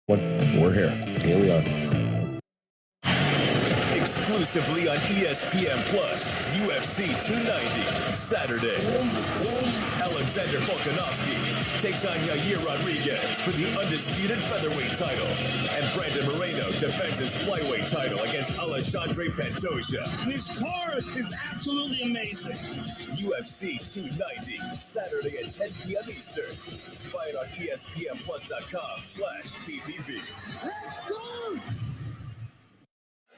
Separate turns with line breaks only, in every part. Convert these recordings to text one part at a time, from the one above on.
We're here. Here we are.
Exclusively on ESPN Plus, UFC 290, Saturday. Alexander Volkanovski takes on Yair Rodriguez for the undisputed featherweight title. And Brandon Moreno defends his flyweight title against Alexandre Pantoja.
This card is absolutely amazing.
UFC 290, Saturday at 10 p.m. Eastern. Buy it on ESPNplus.com/PPV.
Let's go!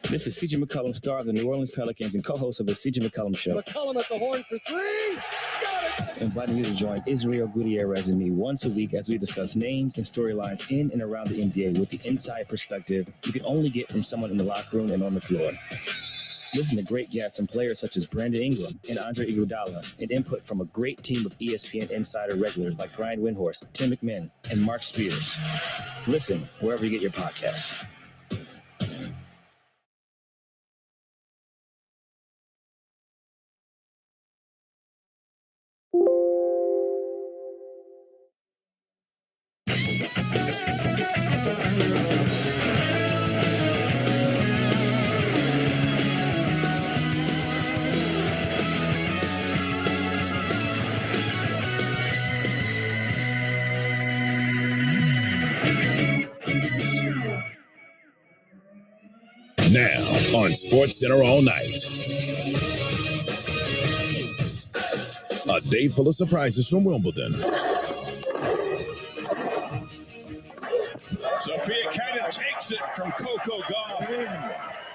This is C.J. McCollum, star of the New Orleans Pelicans and co-host of the C.J. McCollum Show.
McCollum at the horn for three. Got it!
Inviting you to join Israel Gutierrez and me once a week as we discuss names and storylines in and around the NBA with the inside perspective you can only get from someone in the locker room and on the floor. Listen to great guests and players such as Brandon Ingram and Andre Iguodala, and input from a great team of ESPN Insider regulars like Brian Windhorst, Tim McMahon, and Mark Spears. Listen wherever you get your podcasts.
Now on SportsCenter all night. A day full of surprises from Wimbledon.
Sophia kind of takes it from Coco Gauff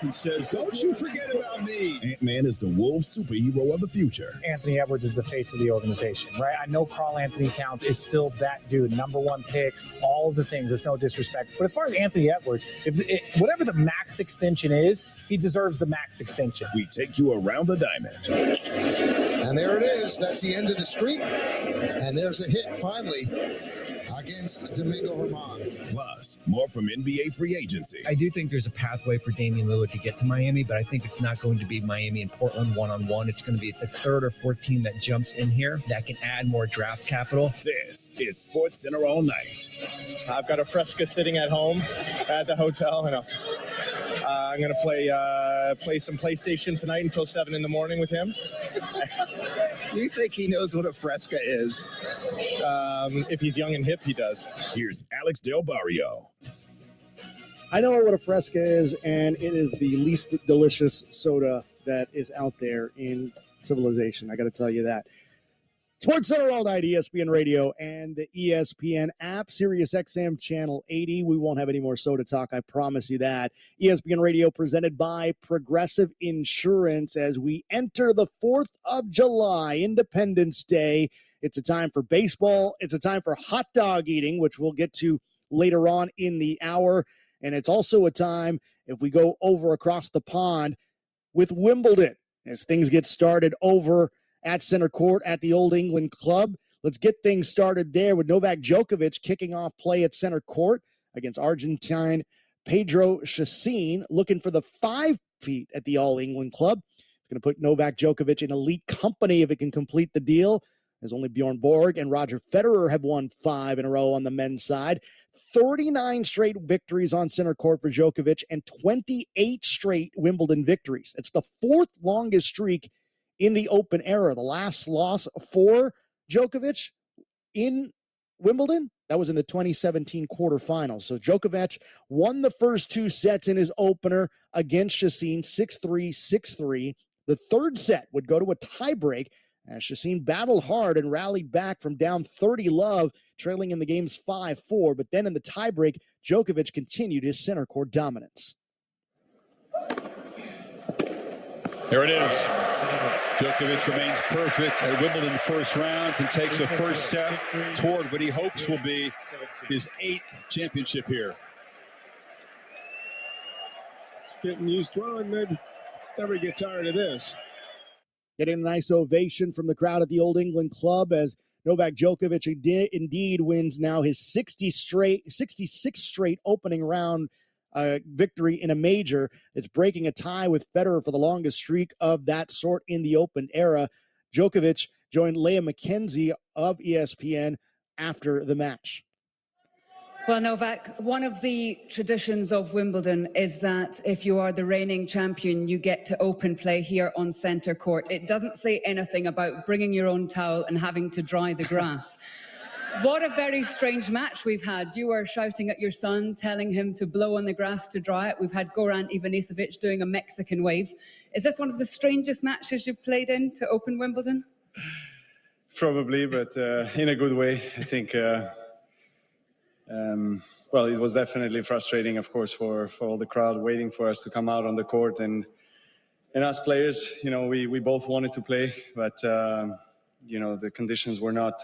and says, "Don't you forget about me."
Ant-Man is the Wolves superhero of the future.
Anthony Edwards is the face of the organization, right? I know Karl Anthony Towns is still that dude, number one pick, all of the things. There's no disrespect. But as far as Anthony Edwards, whatever the max extension is, he deserves the max extension.
We take you around the diamond.
And there it is. That's the end of the streak. And there's a hit finally against Domingo Herman.
Plus, more from NBA free agency.
I do think there's a pathway for Damian Lillard to get to Miami, but I think it's not going to be Miami and Portland one-on-one. It's going to be the third or fourth team that jumps in here that can add more draft capital.
This is SportsCenter all night.
I've got a Fresca sitting at home at the hotel, and I'm going to play some PlayStation tonight until 7 in the morning with him.
Do you think he knows what a Fresca is?
If he's young and hip, he does.
Here's Alex Del Barrio.
I know what a Fresca is, and it is the least delicious soda that is out there in civilization. I got to tell you that. SportsCenter all night, ESPN Radio and the ESPN app, Sirius XM Channel 80. We won't have any more soda talk, I promise you that. ESPN Radio presented by Progressive Insurance as we enter the 4th of July, Independence Day. It's a time for baseball. It's a time for hot dog eating, which we'll get to later on in the hour. And it's also a time, if we go over across the pond, with Wimbledon as things get started over at center court at the Old England Club. Let's get things started there with Novak Djokovic kicking off play at center court against Argentine Pedro Chacin, looking for the 5 feet at the All England Club. It's going to put Novak Djokovic in elite company if it can complete the deal, as only Bjorn Borg and Roger Federer have won 5 in a row on the men's side. 39 straight victories on center court for Djokovic and 28 straight Wimbledon victories. It's the 4th longest streak in the Open era. The last loss for Djokovic in Wimbledon, that was in the 2017 quarterfinals. So Djokovic won the first 2 sets in his opener against Chacin, 6-3, 6-3. The third set would go to a tiebreak as Chacin battled hard and rallied back from down 30-love, trailing in the games 5-4. But then in the tiebreak, Djokovic continued his center court dominance.
There it is. Djokovic remains perfect at Wimbledon first rounds and takes a first step toward what he hopes will be his 8th championship here.
It's getting used to it, and never get tired of this.
Getting a nice ovation from the crowd at the Old England Club as Novak Djokovic indeed wins now his 66th straight opening round victory in a major. It's breaking a tie with Federer for the longest streak of that sort in the Open era. Djokovic joined Leah McKenzie of ESPN after the match.
Well, Novak, one of the traditions of Wimbledon is that if you are the reigning champion, you get to open play here on centre court. It doesn't say anything about bringing your own towel and having to dry the grass. What a very strange match we've had. You were shouting at your son, telling him to blow on the grass to dry it. We've had Goran Ivanisevic doing a Mexican wave. Is this one of the strangest matches you've played in to open Wimbledon?
Probably, but in a good way. I think, well, it was definitely frustrating, of course, for all the crowd waiting for us to come out on the court. And us players, you know, we both wanted to play, but, you know, the conditions were not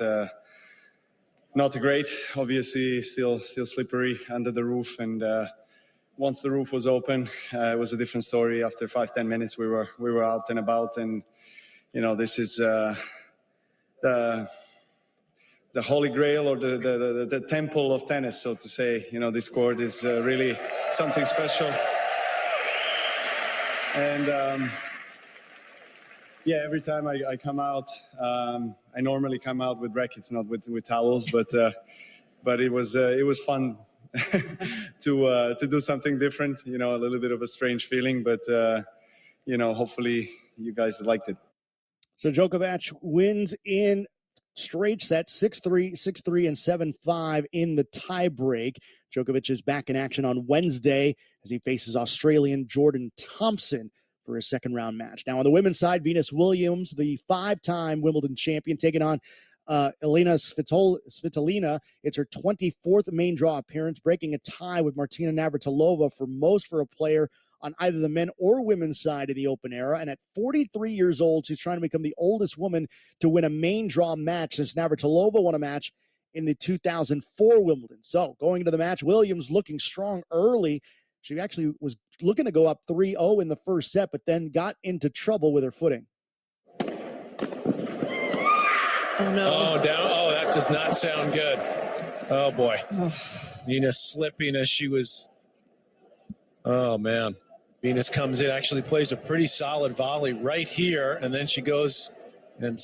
great. Obviously, still slippery under the roof. And once the roof was open, it was a different story. After 5-10 minutes, we were out and about. And, you know, this is the holy grail, or the temple of tennis, so to say. You know, this court is really something special. And yeah, every time I come out, I normally come out with rackets, not with towels, but it was fun to do something different. You know, a little bit of a strange feeling, but you know, hopefully you guys liked it.
So Djokovic wins in straight sets, 6-3, 6-3, and 7-5 in the tiebreak. Djokovic is back in action on Wednesday as he faces Australian Jordan Thompson for his second-round match. Now, on the women's side, Venus Williams, the 5-time Wimbledon champion, taking on Elena Svitolina. It's her 24th main draw appearance, breaking a tie with Martina Navratilova for a player on either the men or women's side of the Open era. And at 43 years old, she's trying to become the oldest woman to win a main draw match since Navratilova won a match in the 2004 Wimbledon. So going into the match, Williams looking strong early. She actually was looking to go up 3-0 in the first set, but then got into trouble with her footing.
Oh, no.
Oh, down. Oh, that does not sound good. Oh, boy. Venus slipping as she was. Oh, man. Venus comes in, actually plays a pretty solid volley right here, and then she goes and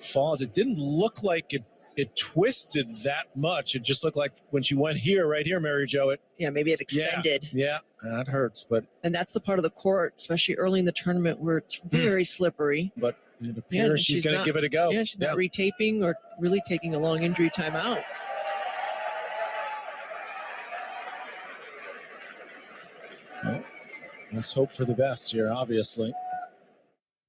falls. It didn't look like it twisted that much. It just looked like when she went here, right here, Mary Jo,
maybe it extended.
Yeah, that hurts.
And that's the part of the court, especially early in the tournament, where it's very slippery.
But it appears she's going to give it a go.
Yeah, she's not retaping or really taking a long injury timeout.
Well, let's hope for the best here, obviously.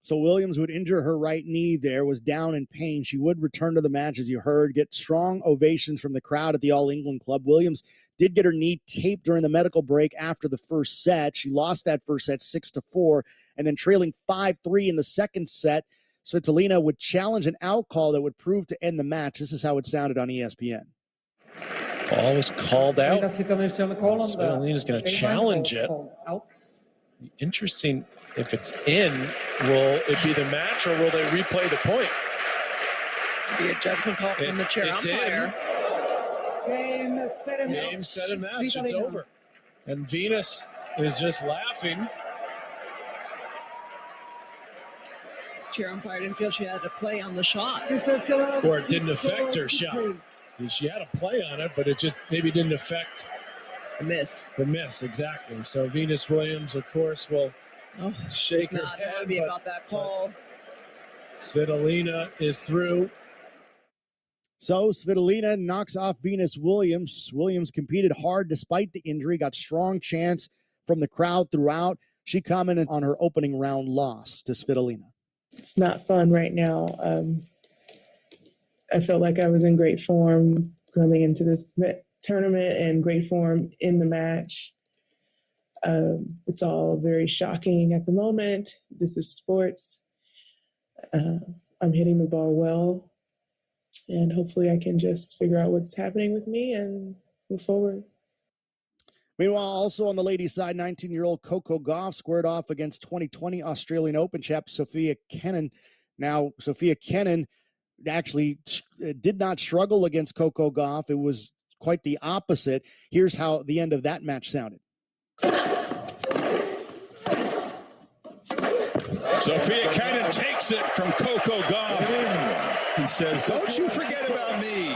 So Williams would injure her right knee there, was down in pain. She would return to the match, as you heard, get strong ovations from the crowd at the All England Club. Williams did get her knee taped during the medical break after the first set. She lost that first set 6-4, and then trailing 5-3 in the second set, Svitolina would challenge an out call that would prove to end the match. This is how it sounded on ESPN.
Ball was called out. Svitolina's going to challenge it. Interesting. If it's in, will it be the match, or will they replay the point?
Be a judgment call from the chair umpire.
Game, set, and
match. Game, set, and match. It's over. And Venus is just laughing.
Chair umpire didn't feel she had to play on the shot.
Or it didn't affect her shot. She had a play on it, but it just maybe didn't affect
the miss.
The miss, exactly. So Venus Williams, of course, will shake her
not
head.
Happy about that call.
Svitolina is through.
So Svitolina knocks off Venus Williams. Williams competed hard despite the injury, got strong chants from the crowd throughout. She commented on her opening round loss to Svitolina.
It's not fun right now. I felt like I was in great form coming into this tournament and great form in the match. It's all very shocking at the moment. This is sports. I'm hitting the ball well, and hopefully I can just figure out what's happening with me and move forward.
Meanwhile, also on the ladies' side, 19-year-old Coco Gauff squared off against 2020 Australian Open champ Sophia Kenin. Now, Sophia Kenin actually did not struggle against Coco Gauff. It was quite the opposite. Here's how the end of that match sounded.
Sophia Kenin takes it from Coco Gauff and says, "Don't you forget about me."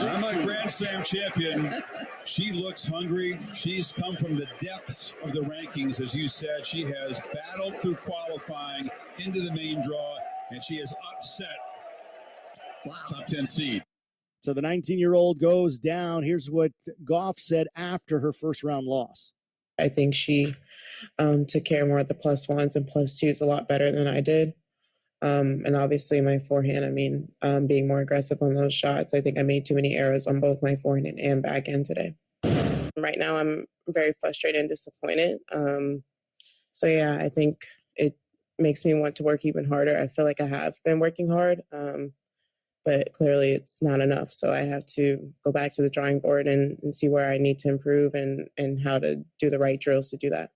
I'm a Grand Slam champion. She looks hungry. She's come from the depths of the rankings. As you said, she has battled through qualifying into the main draw, and she has upset top 10 seed.
So the 19-year-old goes down. Here's what Goff said after her first round loss.
I think she took care more of the plus ones and plus twos a lot better than I did. And obviously my forehand, being more aggressive on those shots. I think I made too many errors on both my forehand and backhand today. Right now I'm very frustrated and disappointed. So yeah, I think it makes me want to work even harder. I feel like I have been working hard, but clearly it's not enough. So I have to go back to the drawing board and see where I need to improve and how to do the right drills to do that.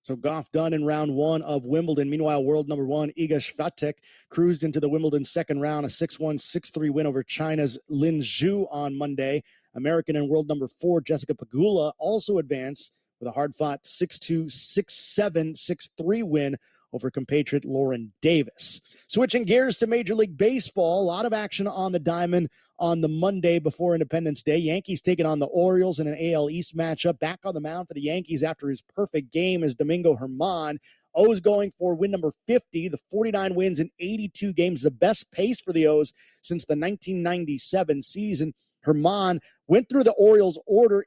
So Goff done in round one of Wimbledon. Meanwhile, world number one, Iga Swiatek, cruised into the Wimbledon second round, a 6-1, 6-3 win over China's Lin Zhu on Monday. American and world number 4, Jessica Pegula, also advanced with a hard-fought 6-2, 6-7, 6-3 win over compatriot Lauren Davis. Switching gears to Major League Baseball, a lot of action on the diamond on the Monday before Independence Day. Yankees taking on the Orioles in an AL East matchup. Back on the mound for the Yankees after his perfect game is Domingo Germán. O's going for win number 50, the 49 wins in 82 games, the best pace for the O's since the 1997 season. Germán went through the Orioles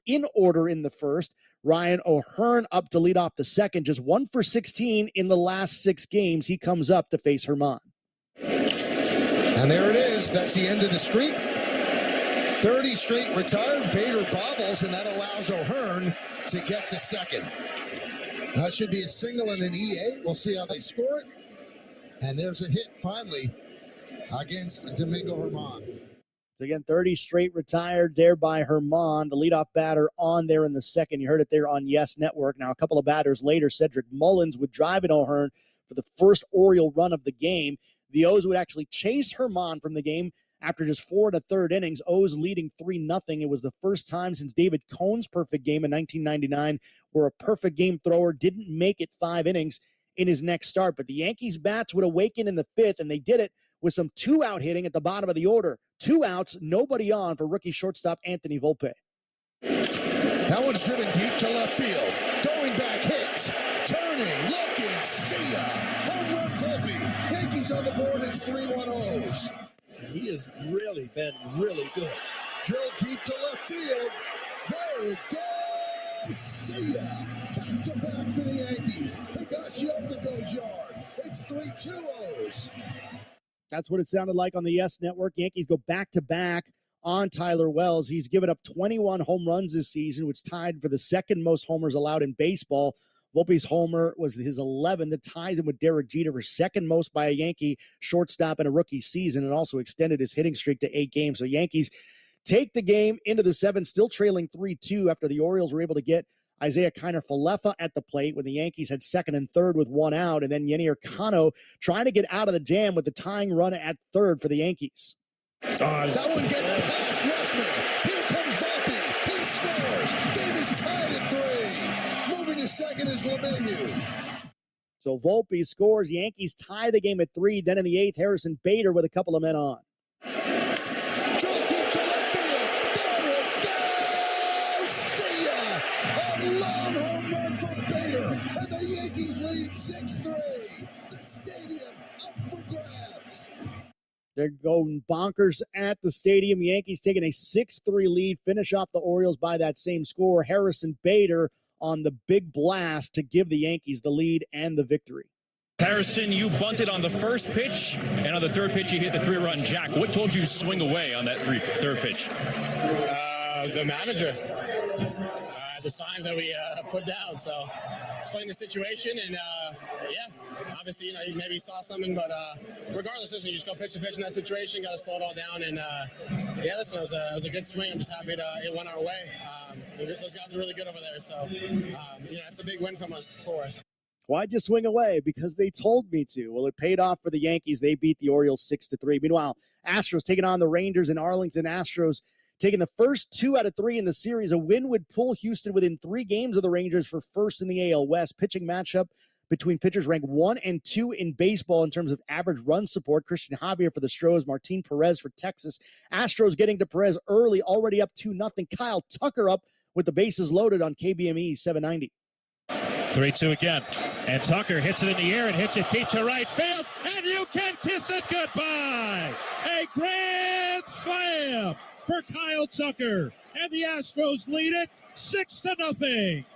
in order in the first. Ryan O'Hearn up to lead off the second, just 1 for 16 in the last 6 games. He comes up to face Germán.
And there it is. That's the end of the streak. 30 straight retired. Bader bobbles, and that allows O'Hearn to get to second. That should be a single and an EA. We'll see how they score it. And there's a hit finally against Domingo Germán.
Again, 30 straight retired there by Germán, the leadoff batter on there in the second. You heard it there on Yes Network. Now, a couple of batters later, Cedric Mullins would drive in O'Hearn for the first Oriole run of the game. The O's would actually chase Germán from the game after just 4 1/3 innings. O's leading 3-0. It was the first time since David Cohn's perfect game in 1999 where a perfect game thrower didn't make it 5 innings in his next start. But the Yankees' bats would awaken in the 5th, and they did it with some 2-out hitting at the bottom of the order. 2 outs, nobody on for rookie shortstop Anthony Volpe.
That one's driven deep to left field. Going back, hits. Turning, looking, see ya. Home run Volpe. Yankees on the board. It's 3-1 O's.
He has really been really good.
Drilled deep to left field. There it goes. See ya. Back to back for the Yankees. Higashioka goes yard. It's 3-2 O's.
That's what it sounded like on the Yes Network. Yankees go back-to-back on Tyler Wells. He's given up 21 home runs this season, which tied for the second most homers allowed in baseball. Volpe's homer was his 11th. That ties him with Derek Jeter for second most by a Yankee shortstop in a rookie season, and also extended his hitting streak to 8 games. So Yankees take the game into the 7th, still trailing 3-2 after the Orioles were able to get Isaiah Kiner-Falefa at the plate when the Yankees had second and third with 1 out, and then Yennier Cano trying to get out of the jam with the tying run at third for the Yankees.
That one gets past Rushman. Here comes Volpe. He scores. Game is tied at 3. Moving to second is LeMahieu.
So Volpe scores. Yankees tie the game at 3. Then in the 8th, Harrison Bader with a couple of men on.
Long home run from Bader, and the Yankees lead 6-3. The stadium up for grabs.
They're going bonkers at the stadium. Yankees taking a 6-3 lead, finish off the Orioles by that same score. Harrison Bader on the big blast to give the Yankees the lead and the victory.
Harrison, you bunted on the first pitch, and on the third pitch, you hit the 3-run jack. What told you to swing away on that third pitch?
The manager. The signs that we put down. So explain the situation, and obviously, you maybe saw something, but regardless, listen, you just go pitch to pitch in that situation. Got to slow it all down, and listen, it was a good swing. I'm just happy it went our way. Those guys are really good over there, so it's a big win for us.
Why'd you swing away? Because they told me to. Well, it paid off for the Yankees. They beat the Orioles 6-3. Meanwhile, Astros taking on the Rangers in Arlington. Astros taking the first 2 out of 3 in the series. A win would pull Houston within 3 games of the Rangers for first in the AL West. Pitching matchup between pitchers ranked 1 and 2 in baseball in terms of average run support. Christian Javier for the Stros, Martin Perez for Texas. Astros getting to Perez early, already up 2-0. Kyle Tucker up with the bases loaded on KBME 790.
3-2 again. And Tucker hits it in the air and hits it deep to right field. And you can kiss it goodbye. A grand slam for Kyle Tucker. And the Astros lead it 6-0.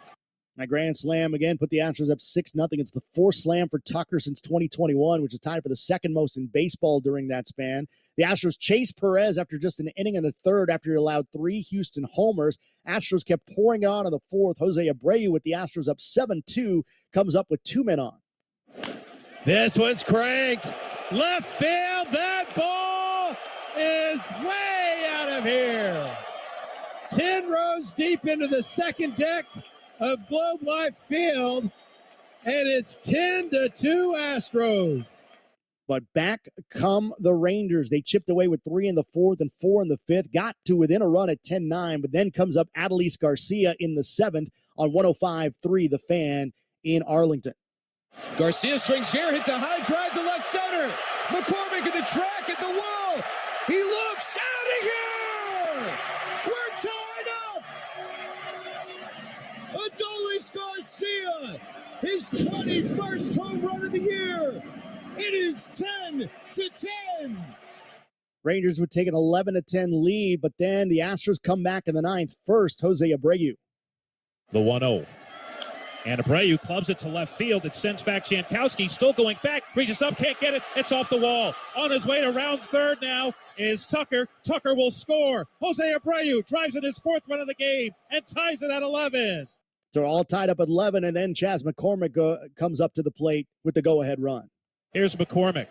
A grand slam again put the Astros up 6-0. It's the fourth slam for Tucker since 2021, which is tied for the second most in baseball during that span. The Astros chased Perez after just an inning and a third after he allowed 3 Houston homers. Astros kept pouring on in the fourth. Jose Abreu with the Astros up 7-2 comes up with 2 men on.
This one's cranked. Left field. That ball is way out of here. 10 rows deep into the second deck of Globe Life Field, and it's 10-2 Astros.
But back come the Rangers. They chipped away with 3 in the fourth and 4 in the fifth, got to within a run at 10-9, but then comes up Adolis Garcia in the seventh on 105.3 The Fan in Arlington.
Garcia swings here, hits a high drive to left center. McCormick at the track, at the wall. He looks out of here. We're tied up. Adolis Garcia, his 21st home run of the year. It is 10-10.
Rangers would take an 11-10 lead, but then the Astros come back in the ninth. First, Jose Abreu.
The 1-0. And Abreu clubs it to left field. It sends back Jankowski, still going back, reaches up, can't get it. It's off the wall. On his way to round third now is Tucker. Tucker will score. Jose Abreu drives in his fourth run of the game and ties it at 11.
So all tied up at 11, and then Chas McCormick comes up to the plate with the go-ahead run.
Here's McCormick.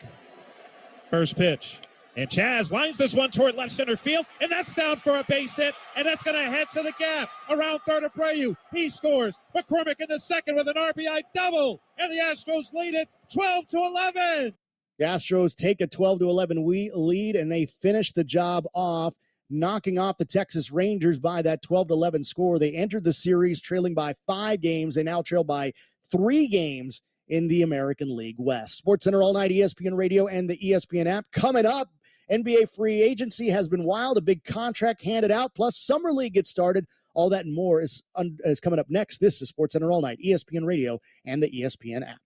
First pitch. And Chas lines this one toward left center field, and that's down for a base hit, and that's going to head to the gap. Around third, Abreu. He scores. McCormick in the second with an RBI double, and the Astros lead it 12-11.
The Astros take a 12-11 lead, and they finish the job off, knocking off the Texas Rangers by that 12-11 score. They entered the series trailing by 5 games. They now trail by 3 games in the American League West. SportsCenter all night, ESPN Radio and the ESPN app. Coming up, NBA free agency has been wild. A big contract handed out, plus Summer League gets started. All that and more is coming up next. This is SportsCenter all night, ESPN Radio and the ESPN app.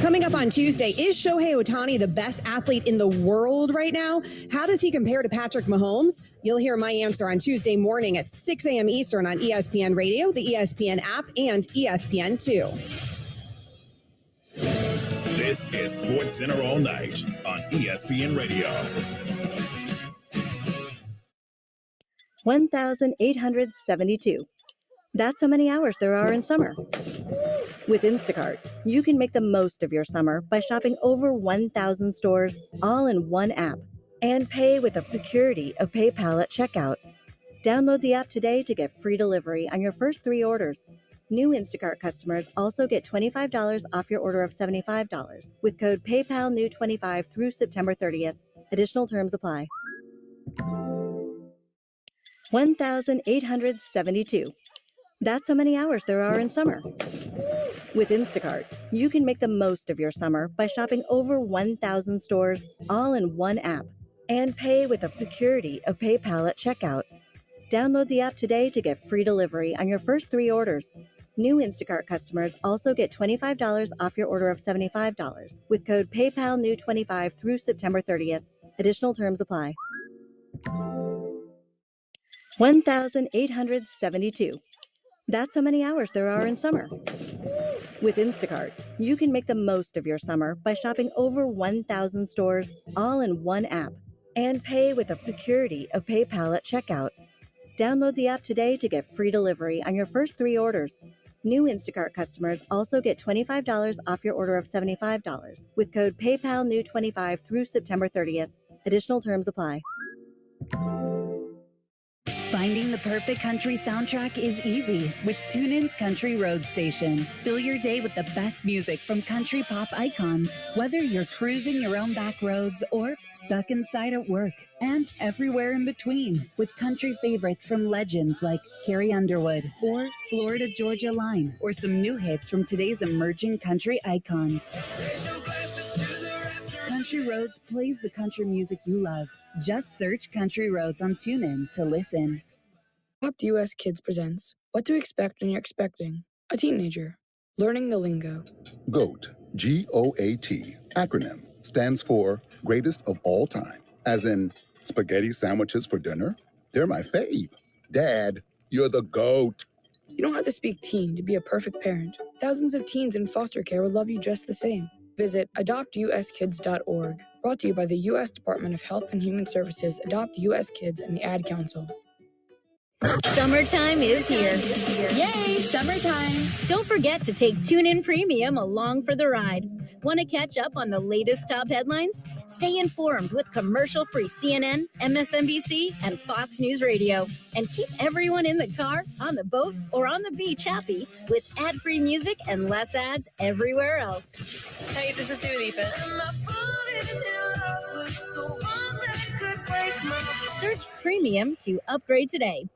Coming up on Tuesday, is Shohei Ohtani the best athlete in the world right now? How does he compare to Patrick Mahomes? You'll hear my answer on Tuesday morning at 6 a.m. Eastern on ESPN Radio, the ESPN app, and ESPN2.
This is SportsCenter all night on ESPN Radio.
1,872. That's how many hours there are in summer. With Instacart, you can make the most of your summer by shopping over 1,000 stores all in one app and pay with the security of PayPal at checkout. Download the app today to get free delivery on your first 3 orders. New Instacart customers also get $25 off your order of $75 with code PayPalNew25 through September 30th. Additional terms apply. 1,872. That's how many hours there are in summer. With Instacart, you can make the most of your summer by shopping over 1,000 stores all in one app and pay with the security of PayPal at checkout. Download the app today to get free delivery on your first 3 orders. New Instacart customers also get $25 off your order of $75 with code PayPalNew25 through September 30th. Additional terms apply. 1,872. That's how many hours there are in summer. With Instacart, you can make the most of your summer by shopping over 1,000 stores all in one app and pay with the security of PayPal at checkout. Download the app today to get free delivery on your first 3 orders. New Instacart customers also get $25 off your order of $75 with code PayPalNew25 through September 30th. Additional terms apply.
Finding the perfect country soundtrack is easy with TuneIn's Country Road Station. Fill your day with the best music from country pop icons, whether you're cruising your own back roads or stuck inside at work, and everywhere in between, with country favorites from legends like Carrie Underwood or Florida Georgia Line, or some new hits from today's emerging country icons. Country Roads plays the country music you love. Just search Country Roads on TuneIn to listen.
Adopt US Kids presents What to Expect When You're Expecting a Teenager. Learning the lingo.
GOAT, G-O-A-T, acronym, stands for Greatest of All Time. As in, spaghetti sandwiches for dinner? They're my fave. Dad, you're the GOAT.
You don't have to speak teen to be a perfect parent. Thousands of teens in foster care will love you just the same. Visit adoptuskids.org. Brought to you by the U.S. Department of Health and Human Services, Adopt U.S. Kids, and the Ad Council.
Summertime is here. Yay, summertime. Don't forget to take TuneIn Premium along for the ride. Want to catch up on the latest top headlines? Stay informed with commercial-free CNN, MSNBC, and Fox News Radio. And keep everyone in the car, on the boat, or on the beach happy with ad-free music and less ads everywhere else.
Hey, this is Dua Lipa.
Search Premium to upgrade today.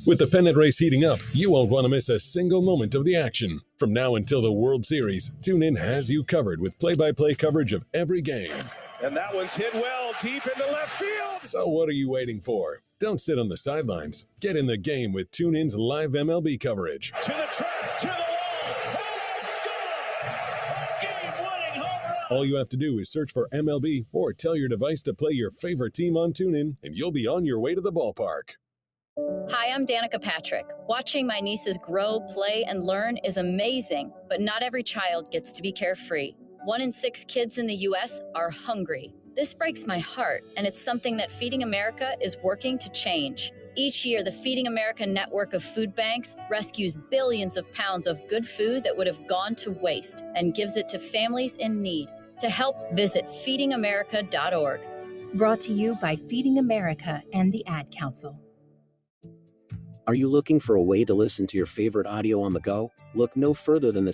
With the pennant race heating up, you won't want to miss a single moment of the action. From now until the World Series, TuneIn has you covered with play-by-play coverage of every game.
And that one's hit well, deep into left field.
So what are you waiting for? Don't sit on the sidelines. Get in the game with TuneIn's live MLB coverage.
To the track, to the wall, and score! Game-winning home run!
All you have to do is search for MLB or tell your device to play your favorite team on TuneIn, and you'll be on your way to the ballpark.
Hi, I'm Danica Patrick. Watching my nieces grow, play, and learn is amazing, but not every child gets to be carefree. 1 in 6 kids in the U.S. are hungry. This breaks my heart, and it's something that Feeding America is working to change. Each year, the Feeding America network of food banks rescues billions of pounds of good food that would have gone to waste and gives it to families in need. To help, visit feedingamerica.org.
Brought to you by Feeding America and the Ad Council.
Are you looking for a way to listen to your favorite audio on the go? Look no further than the...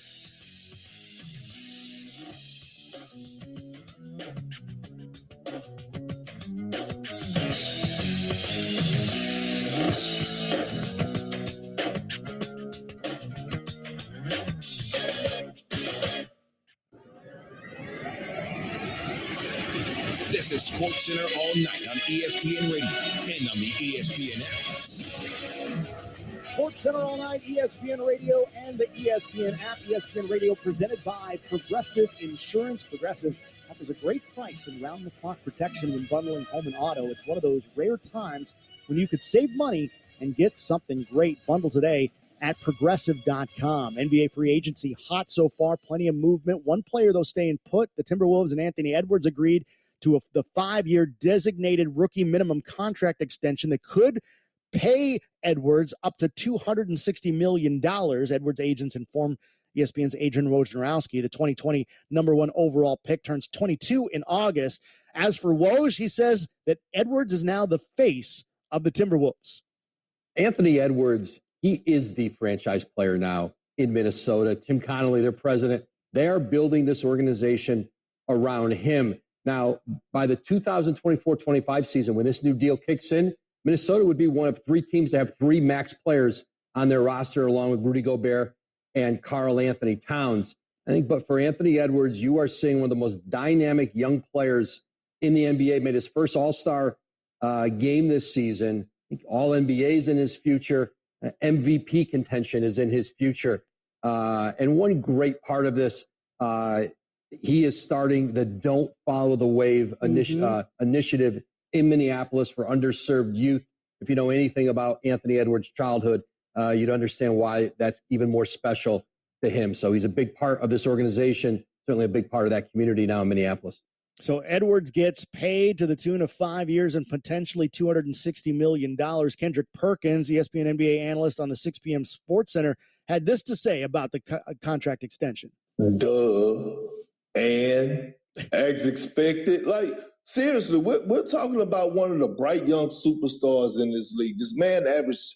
This is SportsCenter all night on ESPN Radio and on the ESPN app.
SportsCenter all night, ESPN Radio and the ESPN app. ESPN Radio presented by Progressive Insurance. Progressive offers a great price and round-the-clock protection when bundling home and auto. It's one of those rare times when you could save money and get something great. Bundle today at Progressive.com. NBA free agency hot so far, plenty of movement. One player, though, staying put. The Timberwolves and Anthony Edwards agreed to the 5-year designated rookie minimum contract extension that could pay Edwards up to $260 million. Edwards agents informed ESPN's Adrian Wojnarowski, the 2020 number 1 overall pick, turns 22 in August. As for Woj, he says that Edwards is now the face of the Timberwolves.
Anthony Edwards, he is the franchise player now in Minnesota. Tim Connolly, their president, they are building this organization around him. Now, by the 2024-25 season, when this new deal kicks in, Minnesota would be one of 3 teams to have 3 max players on their roster, along with Rudy Gobert and Karl Anthony Towns. I think, but for Anthony Edwards, you are seeing one of the most dynamic young players in the NBA. Made his first All-Star game this season. I think All-NBA's in his future. MVP contention is in his future. And one great part of this, he is starting the Don't Follow the Wave initiative in Minneapolis for underserved youth. If you know anything about Anthony Edwards' childhood, you'd understand why that's even more special to him. So he's a big part of this organization, certainly a big part of that community now in Minneapolis.
So Edwards gets paid to the tune of 5 years and potentially $260 million. Kendrick Perkins, ESPN NBA analyst on the 6 p.m. Sports Center, had this to say about the contract extension.
Duh. And
As expected. Like, seriously, we're talking about one of the bright young superstars in this league. This man averaged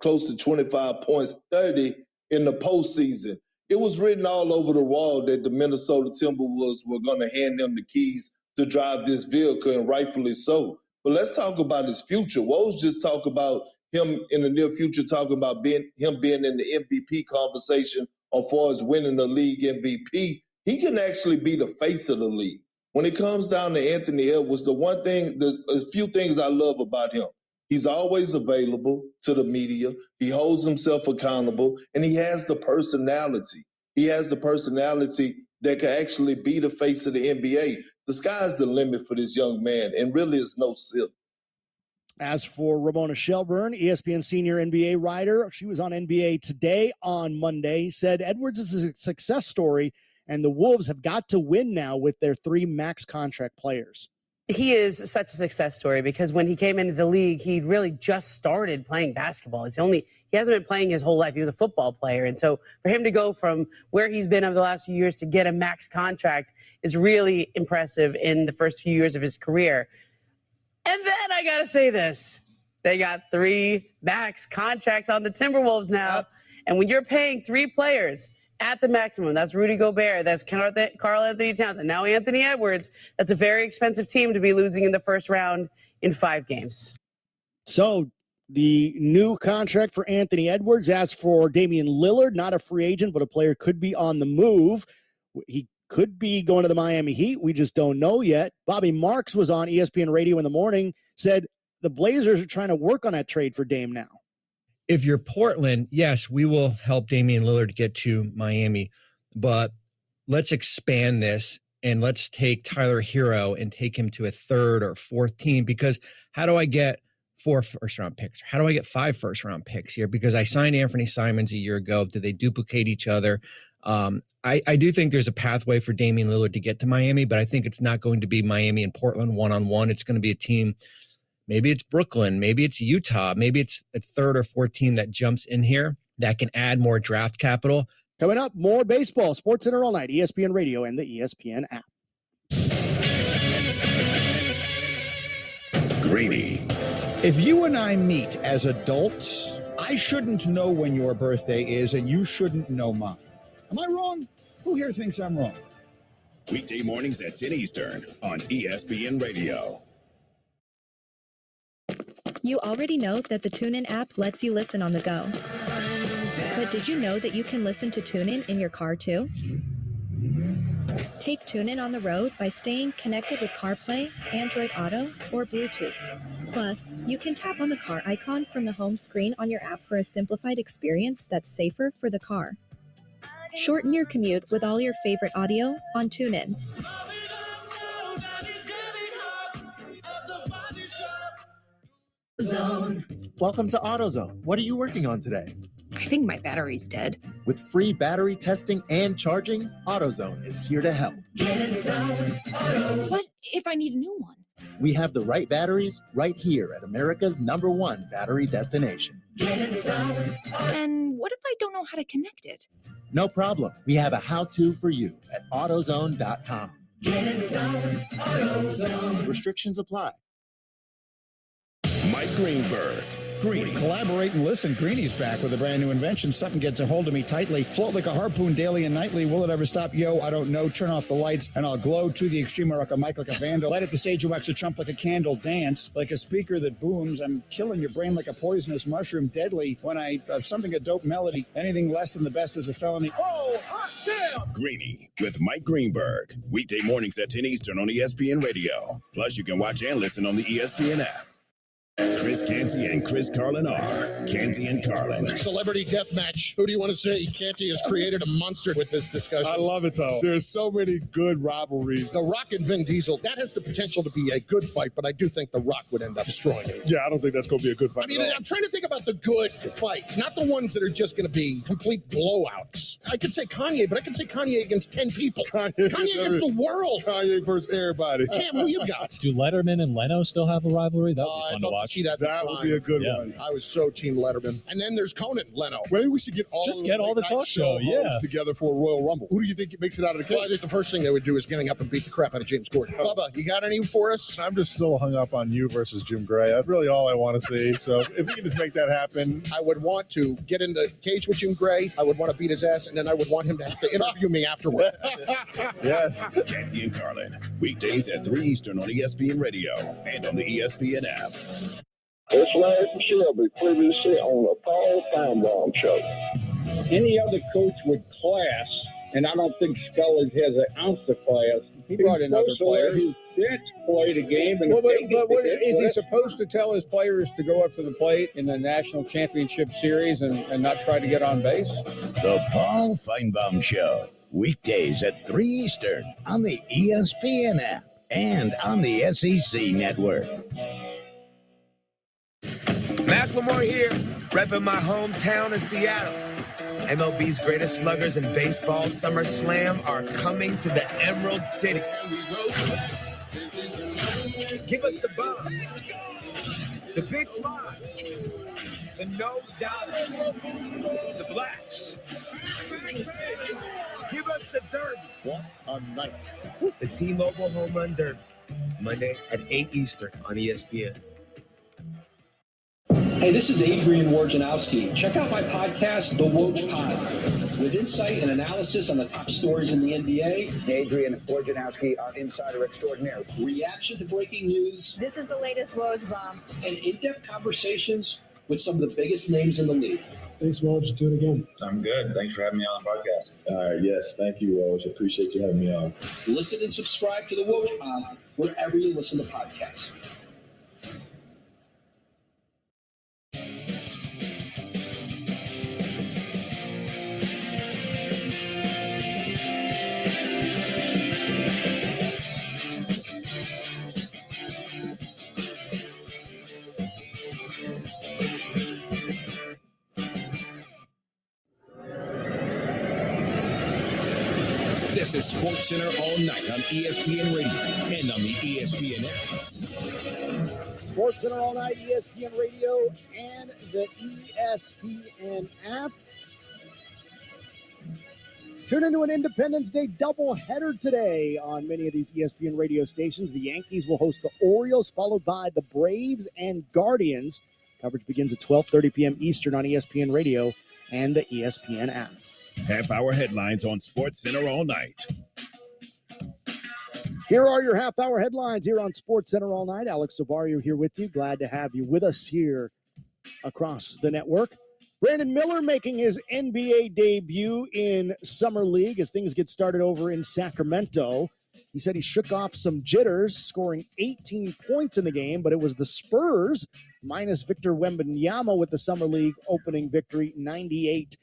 close to 25 points, 30 in the postseason. It was written all over the wall that the Minnesota Timberwolves were going to hand them the keys to drive this vehicle, and rightfully so. But let's talk about his future. Woj just talked about him in the near future, talking about being in the MVP conversation as far as winning the league MVP. He can actually be the face of the league. When it comes down to Anthony Edwards, a few things I love about him. He's always available to the media. He holds himself accountable, and he has the personality. He has the personality that can actually be the face of the NBA. The sky's the limit for this young man, and really it's no silly.
As for Ramona Shelburne, ESPN senior NBA writer, she was on NBA Today on Monday, said Edwards is a success story, and the Wolves have got to win now with their 3 max contract players.
He is such a success story because when he came into the league, he really just started playing basketball. He hasn't been playing his whole life. He was a football player. And so for him to go from where he's been over the last few years to get a max contract is really impressive in the first few years of his career. And then I got to say this. They got 3 max contracts on the Timberwolves now. Yep. And when you're paying 3 players at the maximum, that's Rudy Gobert, that's Karl Anthony Towns, and now Anthony Edwards, that's a very expensive team to be losing in the first round in 5 games.
So the new contract for Anthony Edwards. As for Damian Lillard, not a free agent, but a player could be on the move. He could be going to the Miami Heat. We just don't know yet. Bobby Marks was on ESPN Radio in the morning, said the Blazers are trying to work on that trade for Dame now.
If you're Portland, yes, we will help Damian Lillard get to Miami, but let's expand this and let's take Tyler Hero and take him to a 3rd or 4th team, because how do I get 4 first-round picks? How do I get 5 first-round picks here? Because I signed Anthony Simons a year ago. Do they duplicate each other? I do think there's a pathway for Damian Lillard to get to Miami, but I think it's not going to be Miami and Portland one-on-one. It's going to be a team. Maybe it's Brooklyn. Maybe it's Utah. Maybe it's a 3rd or 4th team that jumps in here that can add more draft capital.
Coming up, more baseball. SportsCenter all night, ESPN Radio and the ESPN app.
Greeny. If you and I meet as adults, I shouldn't know when your birthday is, and you shouldn't know mine. Am I wrong? Who here thinks I'm wrong?
Weekday mornings at 10 Eastern on ESPN Radio.
You already know that the TuneIn app lets you listen on the go. But did you know that you can listen to TuneIn in your car, too? Take TuneIn on the road by staying connected with CarPlay, Android Auto, or Bluetooth. Plus, you can tap on the car icon from the home screen on your app for a simplified experience that's safer for the car. Shorten your commute with all your favorite audio on TuneIn.
Welcome to AutoZone. What are you working on today?
I think my battery's dead.
With free battery testing and charging, AutoZone is here to help.
Get in the zone, What if I need a new one?
We have the right batteries right here at America's #1 battery destination.
Get in the zone, And what if I don't know how to connect it?
No problem. We have a how-to for you at AutoZone.com.
Get in the zone, AutoZone.
Restrictions apply.
Mike Greenberg. Greeny.
Collaborate and listen. Greeny's back with a brand new invention. Something gets a hold of me tightly. Float like a harpoon daily and nightly. Will it ever stop? Yo, I don't know. Turn off the lights and I'll glow to the extreme. I rock a mic like a vandal. Light up the stage and wax a chump like a candle. Dance like a speaker that booms. I'm killing your brain like a poisonous mushroom. Deadly when I have something a dope melody. Anything less than the best is a felony.
Oh, hot damn! Greeny with Mike Greenberg. Weekday mornings at 10 Eastern on ESPN Radio. Plus, you can watch and listen on the ESPN app. Chris Canty and Chris Carlin are Canty and Carlin.
Celebrity death match. Who do you want to say? Canty has created a monster with this discussion.
I love it, though. There's so many good rivalries.
The Rock and Vin Diesel, that has the potential to be a good fight, but I do think The Rock would end up destroying it.
Yeah, I don't think that's going to be a good fight.
I mean, I'm trying to think about the good fights, not the ones that are just going to be complete blowouts. I could say Kanye, but I could say Kanye against 10 people. Kanye against the world.
Kanye versus everybody.
Cam, who you got?
Do Letterman and Leno still have a rivalry? That would be fun to watch.
watch.
See that?
That would be a good one.
I was so Team Letterman. And then there's Conan Leno. Maybe we should get all
the talk show
hosts together for a Royal Rumble. Who do you think makes it out of the cage? Well, I think the first thing they would do is getting up and beat the crap out of James Corden. Bubba, you got any for us?
I'm just still hung up on you versus Jim Gray. That's really all I want to see. So if we can just make that happen.
I would want to get in the cage with Jim Gray. I would want to beat his ass, and then I would want him to have to interview me afterward.
Yes.
Canty and Carlin, weekdays at 3 Eastern on ESPN Radio and on the ESPN app.
It's Larry Shelby, previously on the Paul Feinbaum Show. Any other coach with class, and I don't think Scully has an ounce of class.
He brought in other players.
Bench play the game. And
is he supposed to tell his players to go up to the plate in the national championship series and not try to get on base?
The Paul Feinbaum Show, weekdays at 3 Eastern on the ESPN app and on the SEC network.
Macklemore here, repping my hometown of Seattle. MLB's greatest sluggers in baseball, SummerSlam, are coming to the Emerald City. Give us the bombs, the big fly, the no doubters, the blacks. Give us the derby. What a night. The T-Mobile Home Run Derby, Monday at 8 Eastern on ESPN.
Hey, this is Adrian Wojnarowski. Check out my podcast, The Woj Pod, with insight and analysis on the top stories in the NBA.
Adrian Wojnarowski, our insider extraordinaire.
Reaction to breaking news.
This is the latest Woj bomb.
And in-depth conversations with some of the biggest names in the league.
Thanks, Woj. Do it again.
I'm good. Thanks for having me on the podcast. All right. Yes. Thank you, Woj. Appreciate you having me on.
Listen and subscribe to The Woj Pod wherever you listen to podcasts.
This is SportsCenter all night on ESPN Radio and on the ESPN app.
SportsCenter all night, ESPN Radio, and the ESPN app. Tune into an Independence Day doubleheader today on many of these ESPN radio stations. The Yankees will host the Orioles, followed by the Braves and Guardians. Coverage begins at 12:30 p.m. Eastern on ESPN Radio and the ESPN app.
Half-hour headlines on SportsCenter all night.
Here are your half-hour headlines here on SportsCenter all night. Alex Savario here with you. Glad to have you with us here across the network. Brandon Miller making his NBA debut in Summer League as things get started over in Sacramento. He said he shook off some jitters, scoring 18 points in the game, but it was the Spurs minus Victor Wembanyama with the Summer League opening victory, 98-77.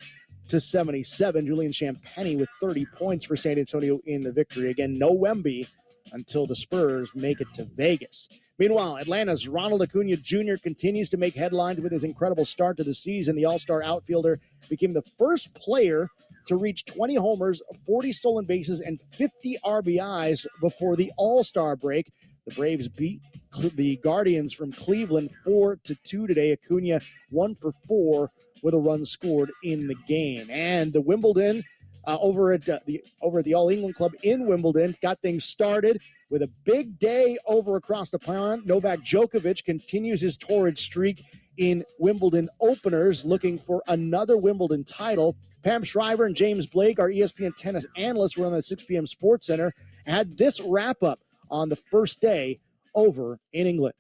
Julian Champagnie with 30 points for San Antonio in the victory. Again, no Wemby until the Spurs make it to Vegas. Meanwhile, Atlanta's Ronald Acuna Jr. continues to make headlines with his incredible start to the season. The All-Star outfielder became the first player to reach 20 homers, 40 stolen bases, and 50 RBIs before the All-Star break. The Braves beat the Guardians from Cleveland 4-2 today. Acuna 1 for 4 with a run scored in the game. And the Wimbledon over at the All England Club in Wimbledon got things started with a big day over across the pond. Novak Djokovic continues his torrid streak in Wimbledon openers, looking for another Wimbledon title. Pam Shriver and James Blake, our ESPN tennis analysts, were on the 6 p.m. Sports Center, had this wrap-up on the first day over in England.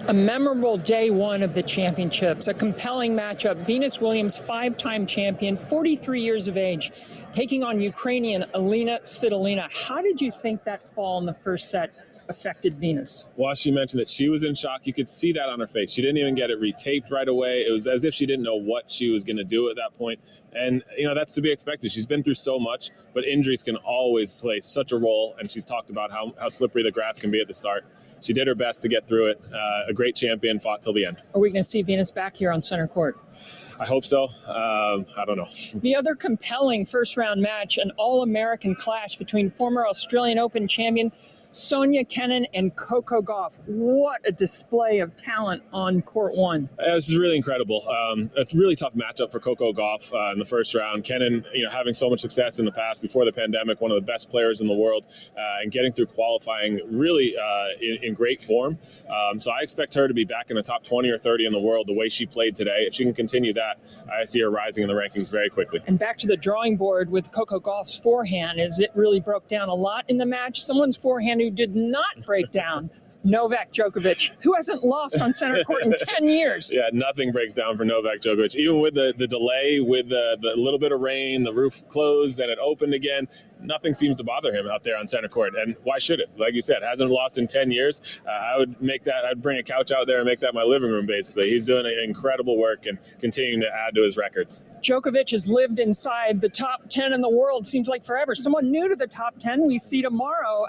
A memorable day one of the championships, a compelling matchup. Venus Williams, 5-time champion, 43 years of age, taking on Ukrainian Alina Svitolina. How did you think that fall in the first set affected Venus?
Well, she mentioned that she was in shock. You could see that on her face. She didn't even get it retaped right away. It was as if she didn't know what she was going to do at that point. And, that's to be expected. She's been through so much, but injuries can always play such a role. And she's talked about how slippery the grass can be at the start. She did her best to get through it. A great champion, fought till the end.
Are we going to see Venus back here on center court?
I hope so. I don't know.
The other compelling first-round match, an all-American clash between former Australian Open champion Sonia Kennan and Coco Gauff. What a display of talent on court one.
This is really incredible. A really tough matchup for Coco Gauff in the first round. Kennan, having so much success in the past before the pandemic, one of the best players in the world, and getting through qualifying really in great form. So I expect her to be back in the top 20 or 30 in the world the way she played today. If she can continue that, I see her rising in the rankings very quickly.
And back to the drawing board with Coco Gauff's forehand, as it really broke down a lot in the match. Someone's forehand who did not break down. Novak Djokovic, who hasn't lost on center court in 10 years.
Yeah, nothing breaks down for Novak Djokovic. Even with the delay, with the little bit of rain, the roof closed, then it opened again, nothing seems to bother him out there on center court. And why should it? Like you said, hasn't lost in 10 years. I'd bring a couch out there and make that my living room, basically. He's doing incredible work and continuing to add to his records.
Djokovic has lived inside the top 10 in the world, seems like forever. Someone new to the top 10 we see tomorrow,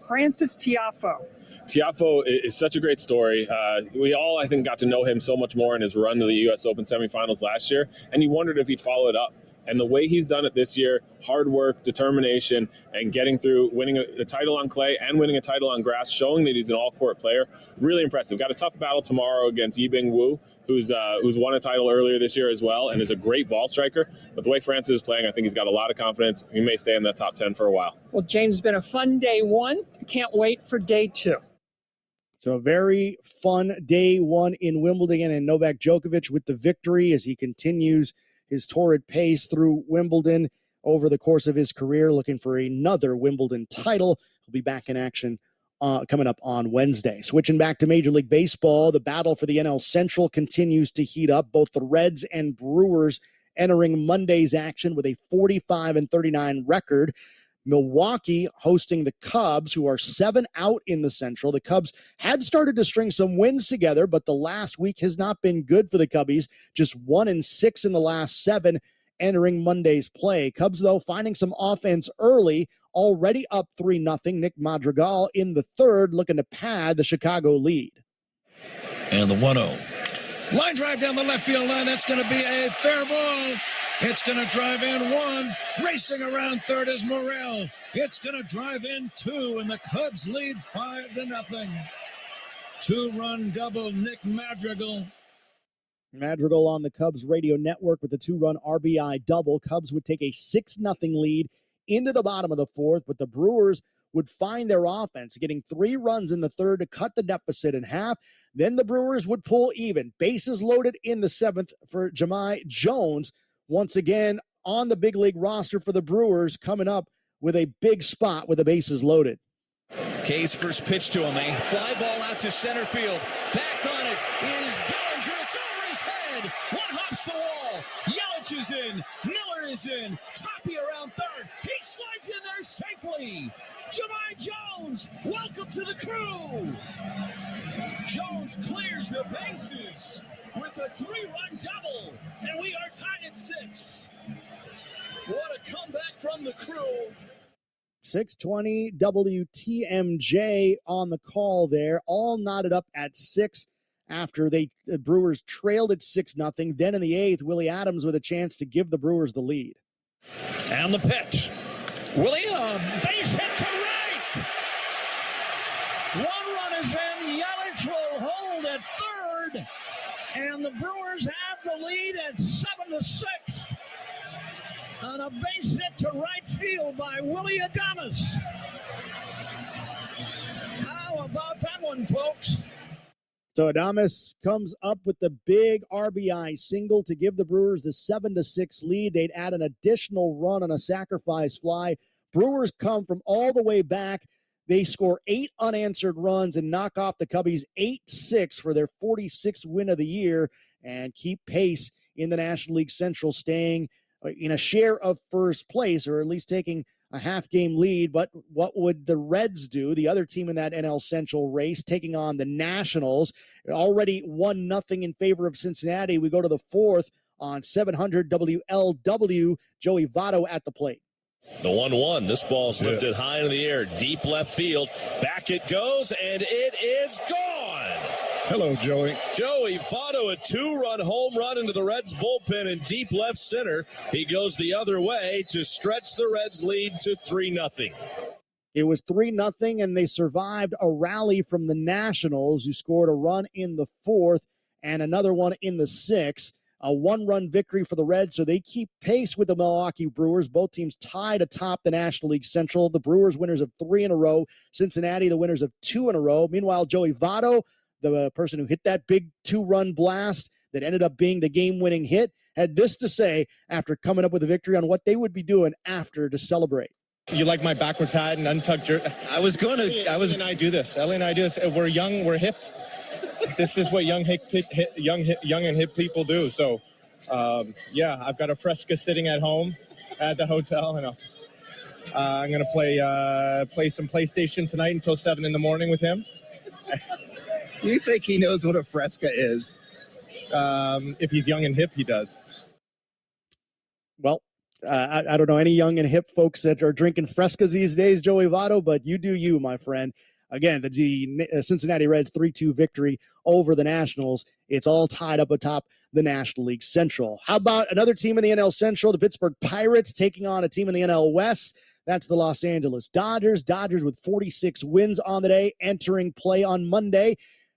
Frances Tiafoe.
Tiafoe is such a great story. We all, I think, got to know him so much more in his run to the U.S. Open semifinals last year, and you wondered if he'd follow it up. And the way he's done it this year, hard work, determination, and getting through, winning a title on clay and winning a title on grass, showing that he's an all-court player, really impressive. Got a tough battle tomorrow against Yibing Wu, who's won a title earlier this year as well and is a great ball striker. But the way Francis is playing, I think he's got a lot of confidence. He may stay in that top 10 for a while.
Well, James, it's been a fun day one. Can't wait for day two.
So a very fun day one in Wimbledon, and Novak Djokovic with the victory as he continues his torrid pace through Wimbledon over the course of his career, looking for another Wimbledon title. He'll be back in action coming up on Wednesday. Switching back to Major League Baseball, the battle for the NL Central continues to heat up. Both the Reds and Brewers entering Monday's action with a 45-39 record. Milwaukee hosting the Cubs, who are 7 out in the Central. The Cubs had started to string some wins together, but the last week has not been good for the Cubbies. Just 1-6 in the last 7 entering Monday's play. Cubs, though, finding some offense early, already up 3-0. Nick Madrigal in the third, looking to pad the Chicago lead.
And the 1-0. Line drive down the left field line. That's going to be a fair ball. It's going to drive in 1. Racing around third is Morel. It's going to drive in 2, and the Cubs lead 5-0. 2-run double, Nick Madrigal.
Madrigal on the Cubs radio network with the 2-run RBI double. Cubs would take a 6-0 lead into the bottom of the fourth, but the Brewers would find their offense, getting 3 runs in the third to cut the deficit in half. Then the Brewers would pull even. Bases loaded in the 7th for Jahmai Jones. Once again, on the big league roster for the Brewers, coming up with a big spot with the bases loaded.
K's first pitch to him, a fly ball out to center field. Back on it is Bellinger. It's over his head. One hops the wall. Yelich is in. Miller is in. Toppy around third. He slides in there safely. Jahmai Jones, welcome to the crew. Jones clears the bases with a 3-run double, and we are tied at 6. What a comeback from the crew.
620 WTMJ on the call there, all knotted up at 6 after the Brewers trailed at 6-0. Then in the 8th, Willie Adams with a chance to give the Brewers the lead.
And the pitch. Willie, base hit to right. 1 run is in. Yelich will hold at third. And the Brewers have the lead at 7-6 on a base hit to right field by Willie Adames. How about that one, folks?
So Adames comes up with the big RBI single to give the Brewers the 7-6 lead. They'd add an additional run on a sacrifice fly. Brewers come from all the way back. They score 8 unanswered runs and knock off the Cubbies 8-6 for their 46th win of the year and keep pace in the National League Central, staying in a share of first place, or at least taking a half-game lead. But what would the Reds do, the other team in that NL Central race, taking on the Nationals? Already 1-0 in favor of Cincinnati. We go to the 4th on 700 WLW. Joey Votto at the plate.
The 1-1. This ball's lifted high in the air, deep left field. Back it goes, and it is gone.
Hello, Joey.
Joey Votto, a 2-run home run into the Reds bullpen in deep left center. He goes the other way to stretch the Reds lead to 3-0.
It was 3-0, and they survived a rally from the Nationals, who scored a run in the fourth and another one in the sixth. A one-run victory for the Reds, so they keep pace with the Milwaukee Brewers. Both teams tied atop the National League Central. The Brewers winners of 3 in a row. Cincinnati, the winners of 2 in a row. Meanwhile, Joey Votto, the person who hit that big 2-run blast that ended up being the game-winning hit, had this to say after coming up with a victory on what they would be doing after to celebrate.
You like my backwards hat and untucked jersey? Ellie and I do this. We're young, we're hip. This is what young and hip people do. So, I've got a Fresca sitting at home at the hotel, and I'm going to play some PlayStation tonight until 7 in the morning with him.
Do you think he knows what a Fresca is?
If he's young and hip, he does.
Well, I don't know any young and hip folks that are drinking Frescas these days, Joey Votto, but you do you, my friend. Again, the Cincinnati Reds 3-2 victory over the Nationals. It's all tied up atop the National League Central. How about another team in the NL Central, the Pittsburgh Pirates, taking on a team in the NL West? That's the Los Angeles Dodgers. Dodgers with 46 wins on the day, entering play on Monday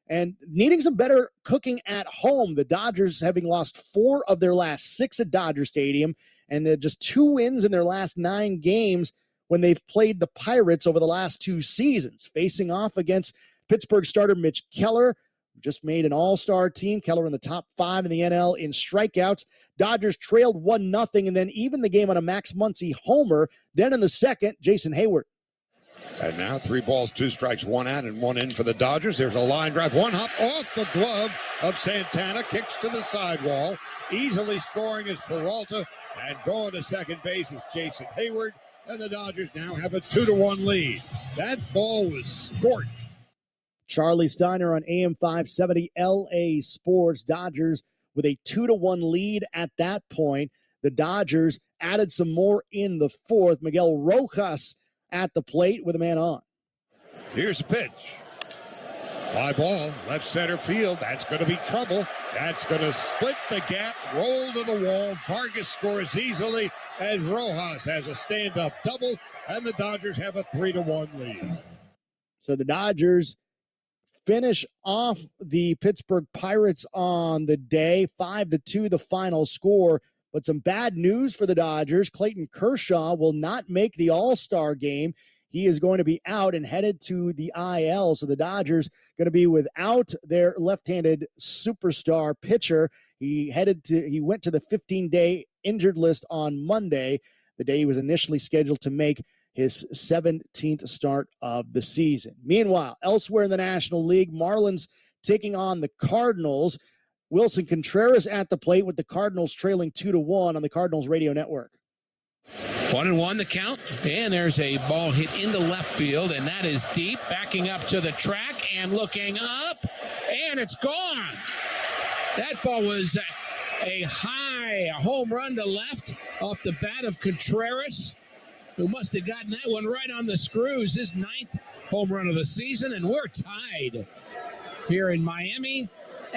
and needing some better cooking at home. The Dodgers having lost 4 of their last 6 at Dodger Stadium and just 2 wins in their last 9 games when they've played the Pirates over the last 2 seasons, facing off against Pittsburgh starter Mitch Keller, who just made an all-star team. Keller in the top 5 in the NL in strikeouts. Dodgers trailed 1-0 and then even the game on a Max Muncy homer. Then in the second, Jason Hayward.
And now 3 balls, 2 strikes, 1 out and 1 in for the Dodgers. There's a line drive, 1 hop off the glove of Santana, kicks to the sidewall. Easily scoring is Peralta, and going to second base is Jason Hayward. And the Dodgers now have a 2-1 lead. That ball was scorched.
Charlie Steiner on AM 570 LA Sports. Dodgers with a 2-1 lead at that point. The Dodgers added some more in the fourth. Miguel Rojas at the plate with a man on.
Here's the pitch. Fly ball, left center field. That's going to be trouble. That's going to split the gap, roll to the wall. Vargas scores easily as Rojas has a stand-up double, and the Dodgers have a 3-1 lead.
So the Dodgers finish off the Pittsburgh Pirates on the day, 5-2 the final score. But some bad news for the Dodgers. Clayton Kershaw will not make the All-Star game. He is going to be out and headed to the IL. So the Dodgers going to be without their left-handed superstar pitcher. He went to the 15-day injured list on Monday, the day he was initially scheduled to make his 17th start of the season. Meanwhile, elsewhere in the National League, Marlins taking on the Cardinals. Wilson Contreras at the plate with the Cardinals trailing 2-1 on the Cardinals radio network.
1-1 the count, and there's a ball hit into left field, and that is deep, backing up to the track and looking up, and it's gone. That ball was a high home run to left off the bat of Contreras, who must have gotten that one right on the screws. His 9th home run of the season, and we're tied here in Miami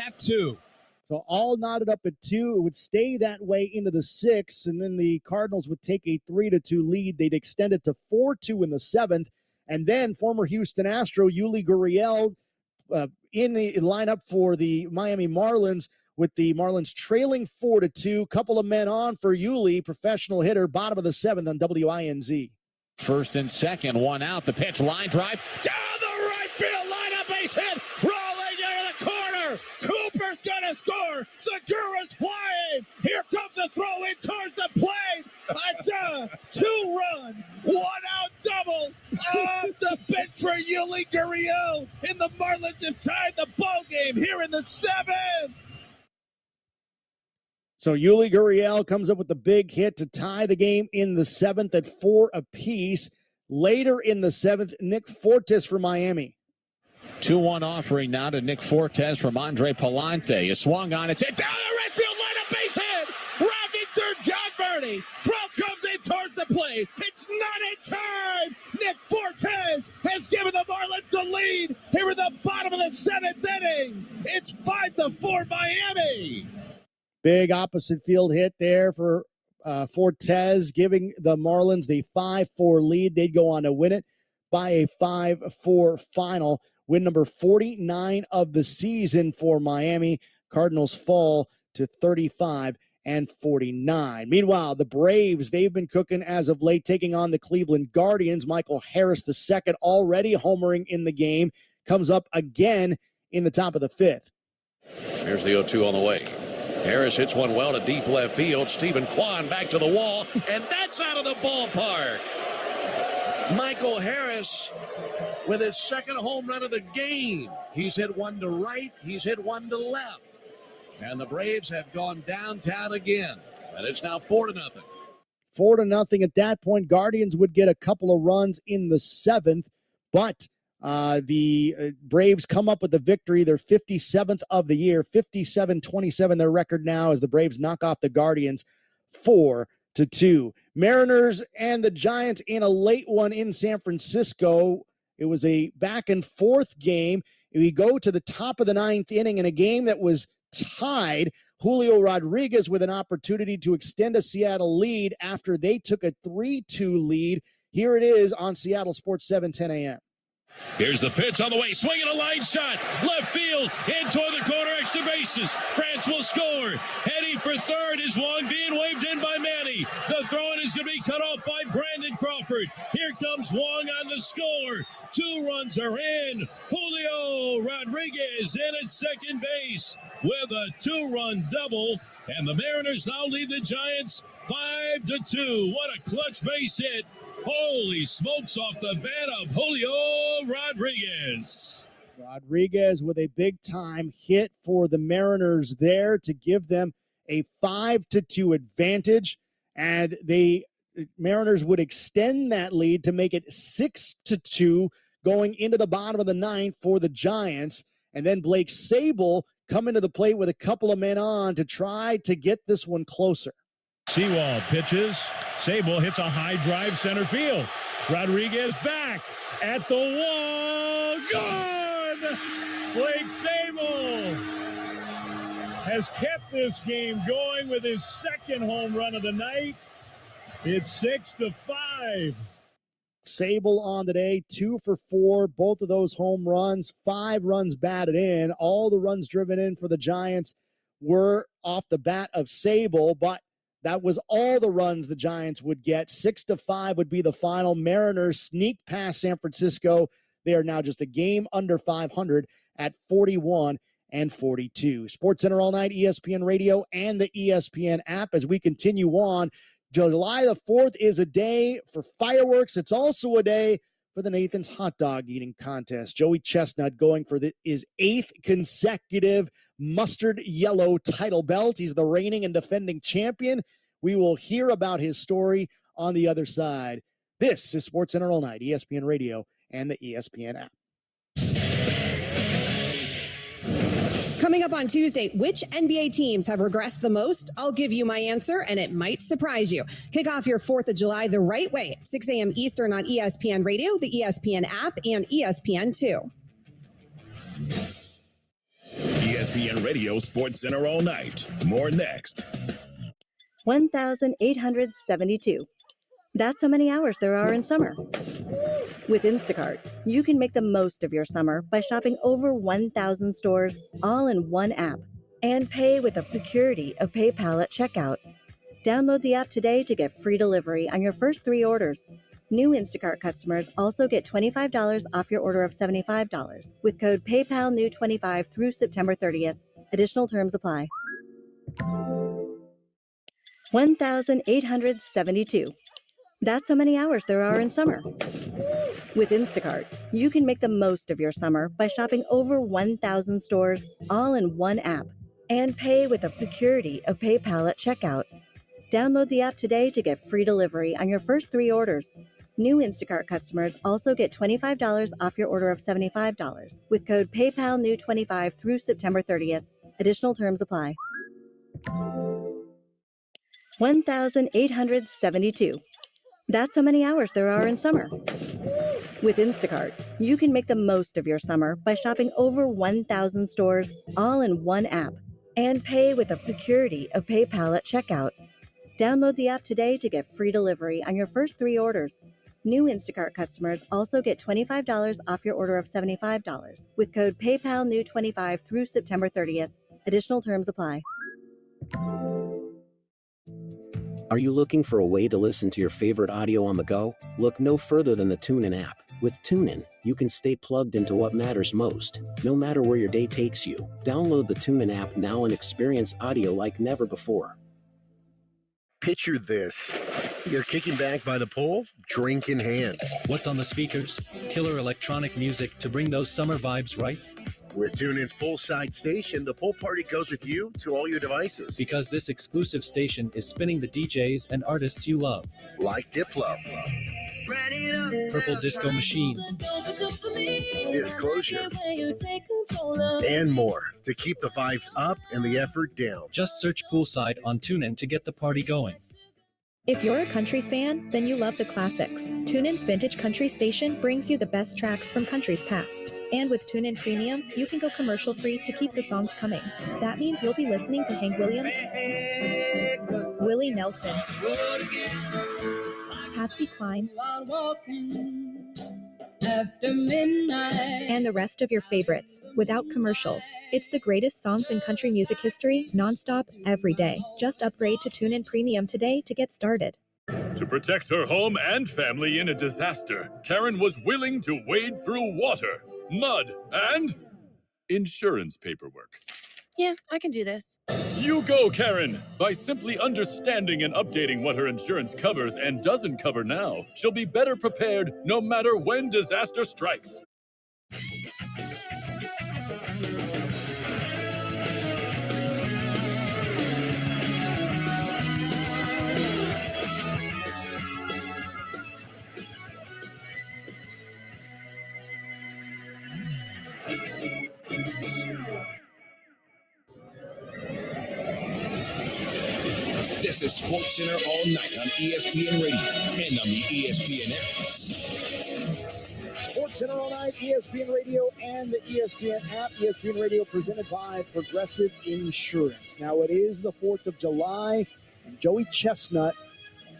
at 2.
So all knotted up at 2. It would stay that way into the 6th, and then the Cardinals would take a 3-2 lead. They'd extend it to 4-2 in the 7th, and then former Houston Astro Yuli Gurriel in the lineup for the Miami Marlins, with the Marlins trailing 4-2. Couple of men on for Yuli, professional hitter, bottom of the 7th on WINZ.
First and second, 1 out. The pitch, line drive down the right field, line up, base hit, rolling into the corner. Cooper's gonna score. Segura's flying. Here comes a throw in towards the plate. It's a 2-run, 1-out double off the bench for Yuli Gurriel, and the Marlins have tied the ball game here in the 7th.
So Yuli Gurriel comes up with the big hit to tie the game in the 7th at 4 apiece. Later in the 7th, Nick Fortes for Miami.
2-1 offering now to Nick Fortes from Andre Palante. He swung on it, hit down the right field, line up, base hit. Rounding third, John Birdie. Throw comes in towards the plate. It's not in time. Nick Fortes has given the Marlins the lead here in the bottom of the 7th inning. It's 5-4 Miami.
Big opposite field hit there for Fortes, giving the Marlins the 5-4 lead. They'd go on to win it. by a 5-4 final. Win number 49 of the season for Miami. Cardinals fall to 35-49. Meanwhile, the Braves, they've been cooking as of late, taking on the Cleveland Guardians. Michael Harris II already homering in the game, comes up again in the top of the fifth.
Here's the 0-2 on the way. Harris hits one well to deep left field. Stephen Kwan back to the wall, and that's out of the ballpark. Michael Harris with his second home run of the game. He's hit one to right. He's hit one to left. And the Braves have gone downtown again. And it's now 4-0.
4-0 at that point. Guardians would get a couple of runs in the seventh, but the Braves come up with the victory. They're 57th of the year, 57-27 their record now as the Braves knock off the Guardians 4-2. Mariners and the Giants in a late one in San Francisco. It was a back and forth game. We go to the top of the ninth inning in a game that was tied. Julio Rodriguez with an opportunity to extend a Seattle lead after they took a 3-2 lead. Here it is on Seattle Sports 710 a.m.
Here's the pitch on the way. Swinging a line shot. Left field. In toward the corner. Extra bases. France will score. Heading for third is Wong being waved in by Manny. The throw-in is going to be cut off by Brandon Crawford. Here comes Wong on the score. 2 runs are in. Julio Rodriguez in at second base with a 2-run double. And the Mariners now lead the Giants 5-2. What a clutch base hit. Holy smokes, off the bat of Julio Rodriguez.
Rodriguez with a big-time hit for the Mariners there to give them a 5-2 advantage. And the Mariners would extend that lead to make it 6-2 going into the bottom of the ninth for the Giants. And then Blake Sable coming to the plate with a couple of men on to try to get this one closer.
Sewall pitches. Sable hits a high drive center field. Rodriguez back at the wall. Gone! Blake Sable has kept this game going with his second home run of the night. It's 6-5.
Sable on today, 2 for 4, both of those home runs, 5 runs batted in. All the runs driven in for the Giants were off the bat of Sable, but that was all the runs the Giants would get. 6-5 would be the final. Mariners sneak past San Francisco. They are now just a game under 500 at 41-42. SportsCenter all night, ESPN Radio, and the ESPN app. As we continue on, July the 4th is a day for fireworks. It's also a day for the Nathan's Hot Dog Eating Contest. Joey Chestnut going for his 8th consecutive mustard yellow title belt. He's the reigning and defending champion. We will hear about his story on the other side. This is SportsCenter all night, ESPN Radio, and the ESPN app.
Coming up on Tuesday, which NBA teams have regressed the most? I'll give you my answer, and it might surprise you. Kick off your 4th of July the right way, 6 a.m. Eastern on ESPN Radio, the ESPN app, and ESPN2.
ESPN Radio SportsCenter all night. More next.
1,872. That's how many hours there are in summer. With Instacart, you can make the most of your summer by shopping over 1,000 stores all in one app and pay with the security of PayPal at checkout. Download the app today to get free delivery on your first 3 orders. New Instacart customers also get $25 off your order of $75 with code PayPalNew25 through September 30th. Additional terms apply. 1,872. That's how many hours there are in summer. With Instacart, you can make the most of your summer by shopping over 1,000 stores all in one app and pay with the security of PayPal at checkout. Download the app today to get free delivery on your first 3 orders. New Instacart customers also get $25 off your order of $75 with code PayPalNew25 through September 30th. Additional terms apply. 1,872. That's how many hours there are in summer. With Instacart, you can make the most of your summer by shopping over 1,000 stores all in one app and pay with the security of PayPal at checkout. Download the app today to get free delivery on your first 3 orders. New Instacart customers also get $25 off your order of $75 with code PayPalNew25 through September 30th. Additional terms apply.
Are you looking for a way to listen to your favorite audio on the go? Look no further than the TuneIn app. With TuneIn, you can stay plugged into what matters most, no matter where your day takes you. Download the TuneIn app now and experience audio like never before.
Picture this. You're kicking back by the pool, drink in hand.
What's on the speakers? Killer electronic music to bring those summer vibes, right?
With TuneIn's poolside station, the pool party goes with you to all your devices.
Because this exclusive station is spinning the DJs and artists you love.
Like Diplo,
Purple Disco Machine,
Disclosure, and more to keep the vibes up and the effort down.
Just search Poolside on TuneIn to get the party going.
If you're a country fan, then you love the classics. TuneIn's Vintage Country Station brings you the best tracks from countries past. And with TuneIn Premium, you can go commercial-free to keep the songs coming. That means you'll be listening to Hank Williams, Willie Nelson, Patsy Cline,
After midnight,
and the rest of your favorites without commercials. It's the greatest songs in country music history, nonstop, every day. Just upgrade to TuneIn Premium today to get started.
To protect her home and family in a disaster, Karen was willing to wade through water, mud, and insurance paperwork.
Yeah, I can do this.
You go, Karen! By simply understanding and updating what her insurance covers and doesn't cover now, she'll be better prepared no matter when disaster strikes.
This is SportsCenter all night on ESPN Radio and on the ESPN app.
SportsCenter all night, ESPN Radio and the ESPN app. ESPN Radio presented by Progressive Insurance. Now, it is the 4th of July, and Joey Chestnut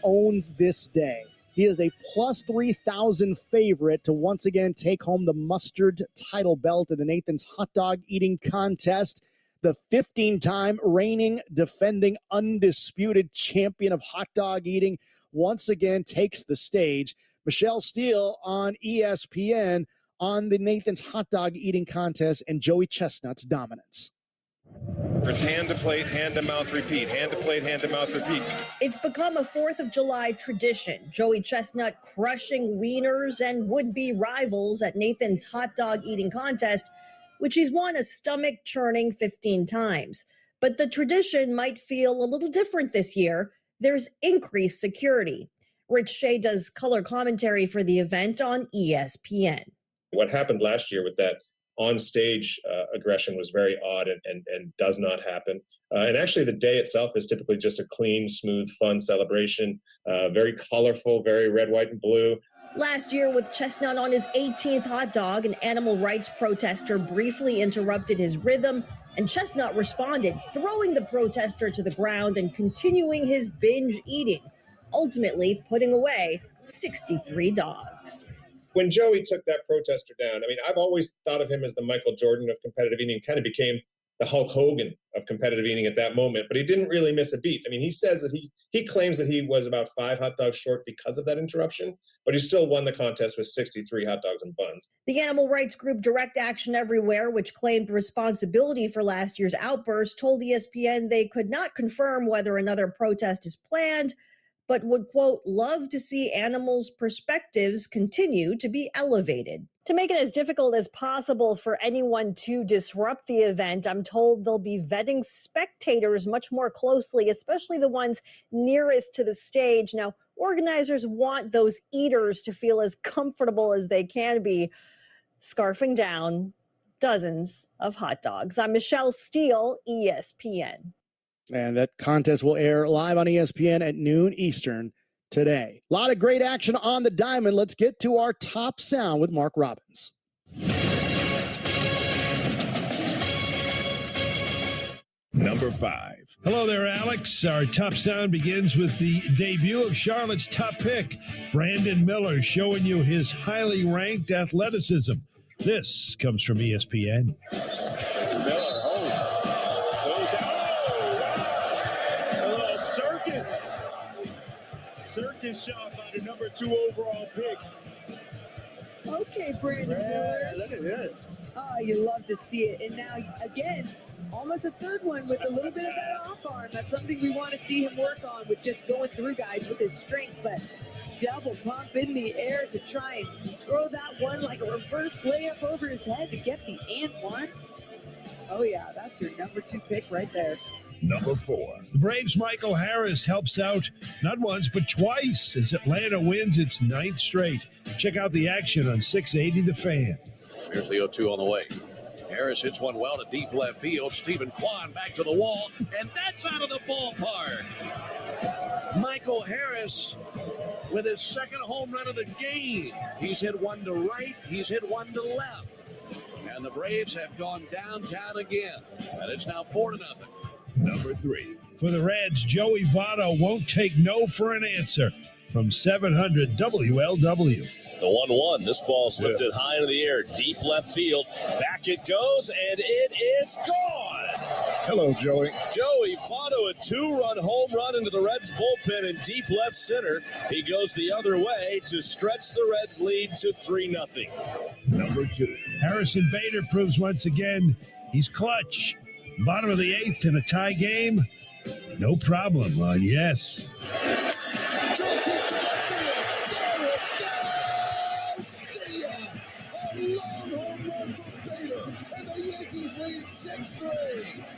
owns this day. He is a plus 3,000 favorite to once again take home the mustard title belt in the Nathan's Hot Dog Eating Contest. The 15-time reigning, defending, undisputed champion of hot dog eating once again takes the stage. Michelle Steele on ESPN on the Nathan's Hot Dog Eating Contest and Joey Chestnut's dominance.
It's hand to plate, hand to mouth, repeat. Hand to plate, hand to mouth, repeat.
It's become a 4th of July tradition. Joey Chestnut crushing wieners and would-be rivals at Nathan's Hot Dog Eating Contest, which he's won a stomach-churning 15 times. But the tradition might feel a little different this year. There's increased security. Rich Shea does color commentary for the event on ESPN.
What happened last year with that on-stage aggression was very odd and does not happen. And actually, the day itself is typically just a clean, smooth, fun celebration, very colorful, very red, white, and blue.
Last year, with Chestnut on his 18th hot dog, an animal rights protester briefly interrupted his rhythm, and Chestnut responded, throwing the protester to the ground and continuing his binge eating, ultimately putting away 63 dogs.
When Joey took that protester down, I mean, I've always thought of him as the Michael Jordan of competitive eating, kind of became the Hulk Hogan of competitive eating at that moment, but he didn't really miss a beat. I mean, he says that he claims that he was about 5 hot dogs short because of that interruption, but he still won the contest with 63 hot dogs and buns.
The animal rights group Direct Action Everywhere, which claimed responsibility for last year's outburst, told ESPN they could not confirm whether another protest is planned, but would, quote, love to see animals' perspectives continue to be elevated. To make it as difficult as possible for anyone to disrupt the event, I'm told they'll be vetting spectators much more closely, especially the ones nearest to the stage. Now, organizers want those eaters to feel as comfortable as they can be, scarfing down dozens of hot dogs. I'm Michelle Steele, ESPN.
And that contest will air live on ESPN at noon Eastern today. A lot of great action on the diamond. Let's get to our top sound with Mark Robbins.
Number 5.
Hello there, Alex. Our top sound begins with the debut of Charlotte's top pick, Brandon Miller, showing you his highly ranked athleticism. This comes from ESPN.
Miller, goes out. A little circus. Circus shot by the number 2 overall pick.
Okay, Brandon Miller.
Look at this.
Oh, you love to see it. And now, again, almost a third one with a little bit of that off arm. That's something we want to see him work on with just going through guys with his strength. But double pump in the air to try and throw that one like a reverse layup over his head to get the and one. Oh, yeah, that's your number 2 pick right there.
Number 4.
The Braves' Michael Harris helps out not once but twice as Atlanta wins its 9th straight. Check out the action on 680 The Fan.
Here's the 0-2 on the way. Harris hits one well to deep left field. Stephen Kwan back to the wall, and that's out of the ballpark. Michael Harris with his second home run of the game. He's hit one to right. He's hit one to left. And the Braves have gone downtown again. And it's now 4-0.
Number 3.
For the Reds, Joey Votto won't take no for an answer from 700 WLW.
The 1-1. This ball's lifted high into the air, deep left field. Back it goes, and it is gone.
Hello, Joey.
Joey Votto, a 2-run home run into the Reds bullpen in deep left center. He goes the other way to stretch the Reds lead to 3-0.
Number 2.
Harrison Bader proves once again he's clutch. Bottom of the 8th in a tie game. No problem on yes.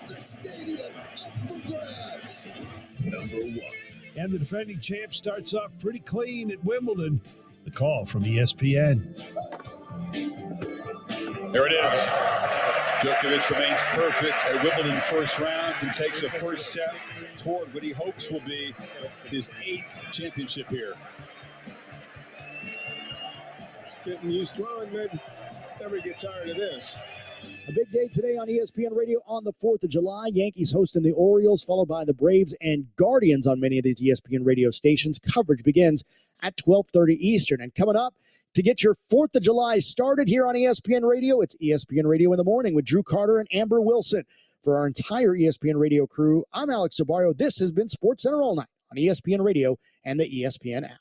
The stadium up for grabs.
Number 1.
And the defending champ starts off pretty clean at Wimbledon. The call from ESPN.
There it is. Djokovic remains perfect at Wimbledon first rounds and takes a first step toward what he hopes will be his 8th championship here.
Just getting used to it, maybe never get tired of this. A big day today on ESPN Radio on the 4th of July. Yankees hosting the Orioles, followed by the Braves and Guardians on many of these ESPN radio stations. Coverage begins at 12:30 Eastern. And coming up, to get your 4th of July started here on ESPN Radio, it's ESPN Radio in the Morning with Drew Carter and Amber Wilson. For our entire ESPN Radio crew, I'm Alex Zabarrio. This has been SportsCenter All Night on ESPN Radio and the ESPN app.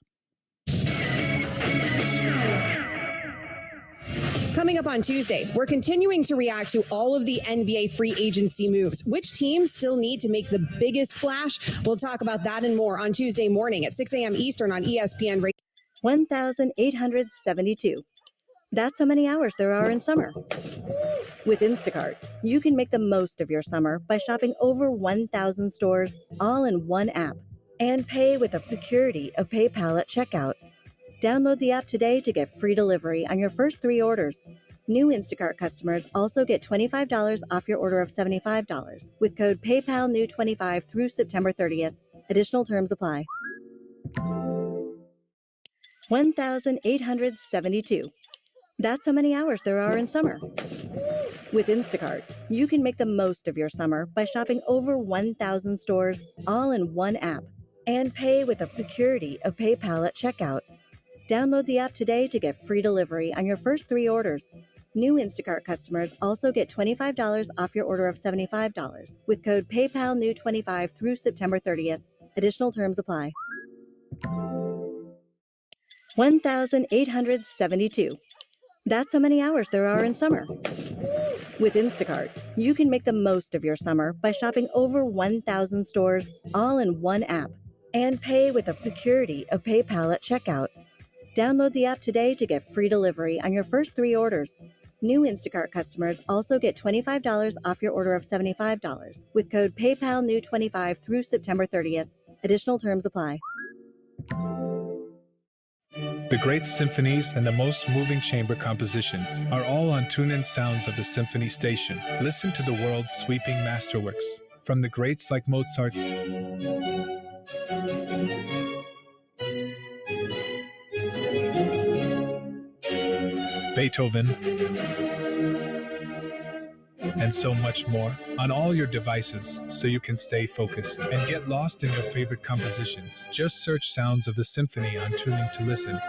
Coming up on Tuesday, we're continuing to react to all of the NBA free agency moves. Which teams still need to make the biggest splash? We'll talk about that and more on Tuesday morning at 6 a.m. Eastern on ESPN Radio.
1,872. That's how many hours there are in summer. With Instacart, you can make the most of your summer by shopping over 1,000 stores all in one app and pay with the security of PayPal at checkout. Download the app today to get free delivery on your first 3 orders. New Instacart customers also get $25 off your order of $75 with code PayPalNew25 through September 30th. Additional terms apply. 1,872. That's how many hours there are in summer. With Instacart, you can make the most of your summer by shopping over 1,000 stores all in one app and pay with the security of PayPal at checkout. Download the app today to get free delivery on your first 3 orders. New Instacart customers also get $25 off your order of $75 with code PayPalNew25 through September 30th. Additional terms apply. 1,872. That's how many hours there are in summer. With Instacart, you can make the most of your summer by shopping over 1,000 stores all in one app and pay with the security of PayPal at checkout. Download the app today to get free delivery on your first 3 orders. New Instacart customers also get $25 off your order of $75 with code PayPalNew25 through September 30th. Additional terms apply.
The great symphonies and the most moving chamber compositions are all on TuneIn Sounds of the Symphony Station. Listen to the world's sweeping masterworks from the greats like Mozart, Beethoven, and so much more on all your devices so you can stay focused and get lost in your favorite compositions. Just search Sounds of the Symphony on TuneIn to listen.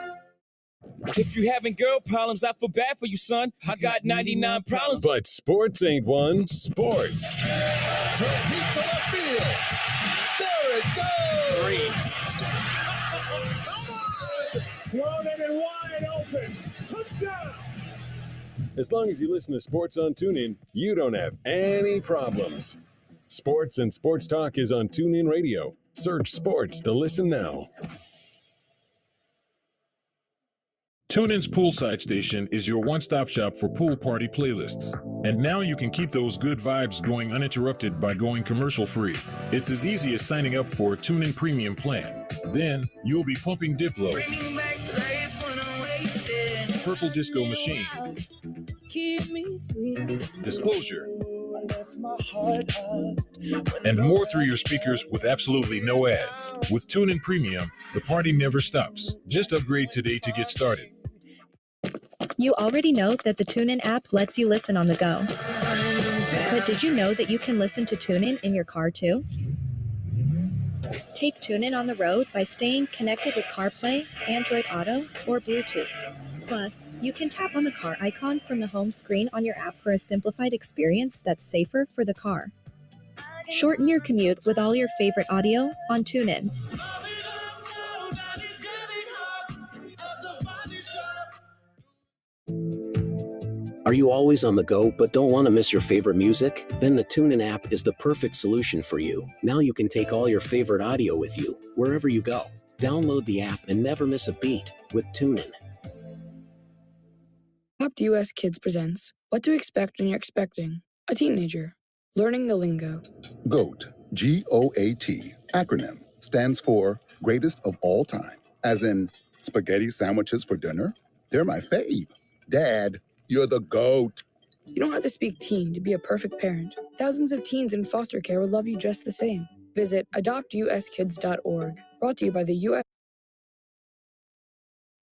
If you having girl problems, I feel bad for you, son. I got 99 problems.
But sports ain't one. Sports.
Deep to left field. There it goes.
Thrown it and wide open. Touchdown.
As long as you listen to sports on TuneIn, you don't have any problems. Sports and Sports Talk is on TuneIn Radio. Search sports to listen now.
TuneIn's Poolside Station is your one-stop shop for pool party playlists. And now you can keep those good vibes going uninterrupted by going commercial-free. It's as easy as signing up for a TuneIn Premium plan. Then you'll be pumping Diplo, Purple Disco Machine, Disclosure, and more through your speakers with absolutely no ads. With TuneIn Premium, the party never stops. Just upgrade today to get started.
You already know that the TuneIn app lets you listen on the go. But did you know that you can listen to TuneIn in your car too? Take TuneIn on the road by staying connected with CarPlay, Android Auto, or Bluetooth. Plus, you can tap on the car icon from the home screen on your app for a simplified experience that's safer for the car. Shorten your commute with all your favorite audio on TuneIn.
Are you always on the go but don't want to miss your favorite music? Then the TuneIn app is the perfect solution for you. Now you can take all your favorite audio with you wherever you go. Download the app and never miss a beat with TuneIn.
Adopt US Kids presents What to Expect When You're Expecting a Teenager. Learning the lingo.
GOAT, G-O-A-T, acronym, stands for Greatest of All Time. As in, spaghetti sandwiches for dinner? They're my fave. Dad, you're the GOAT.
You don't have to speak teen to be a perfect parent. Thousands of teens in foster care will love you just the same. Visit adoptuskids.org. Brought to you by the U.S.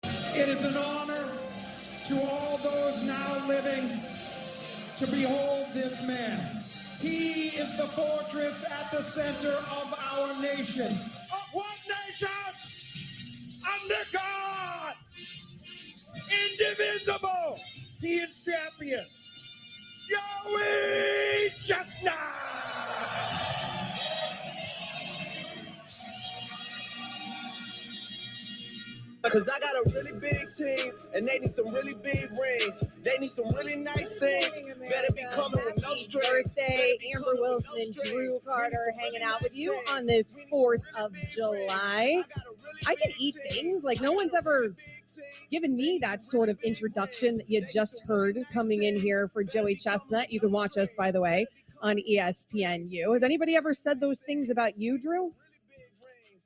It is an honor to all those now living to behold this man. He is the fortress at the center of our nation. Of what nation? Under God! Indivisible! He is champion. Joey Chestnut!
Cause I got a really big team, and they need some really big rings. They need some really nice things. Better be coming with no strings.
Birthday, Amber Wilson and Drew Carter hanging out with you on this 4th of July. I can eat things like no one's ever given me that sort of introduction that you just heard coming in here for Joey Chestnut. You can watch us, by the way, on ESPNU. Has anybody ever said those things about you, Drew?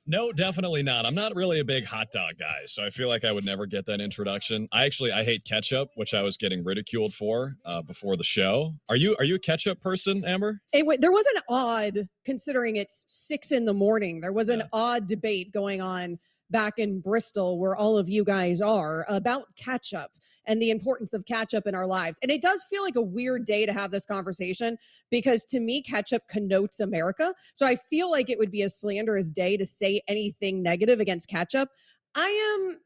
No, definitely not. I'm not really a big hot dog guy, so I feel like I would never get that introduction. I hate ketchup, which I was getting ridiculed for before the show. Are you a ketchup person, Amber?
There was an odd, considering it's 6 a.m, there was an odd debate going on back in Bristol where all of you guys are about ketchup and the importance of ketchup in our lives. And it does feel like a weird day to have this conversation because to me, ketchup connotes America. So I feel like it would be a slanderous day to say anything negative against ketchup. I'm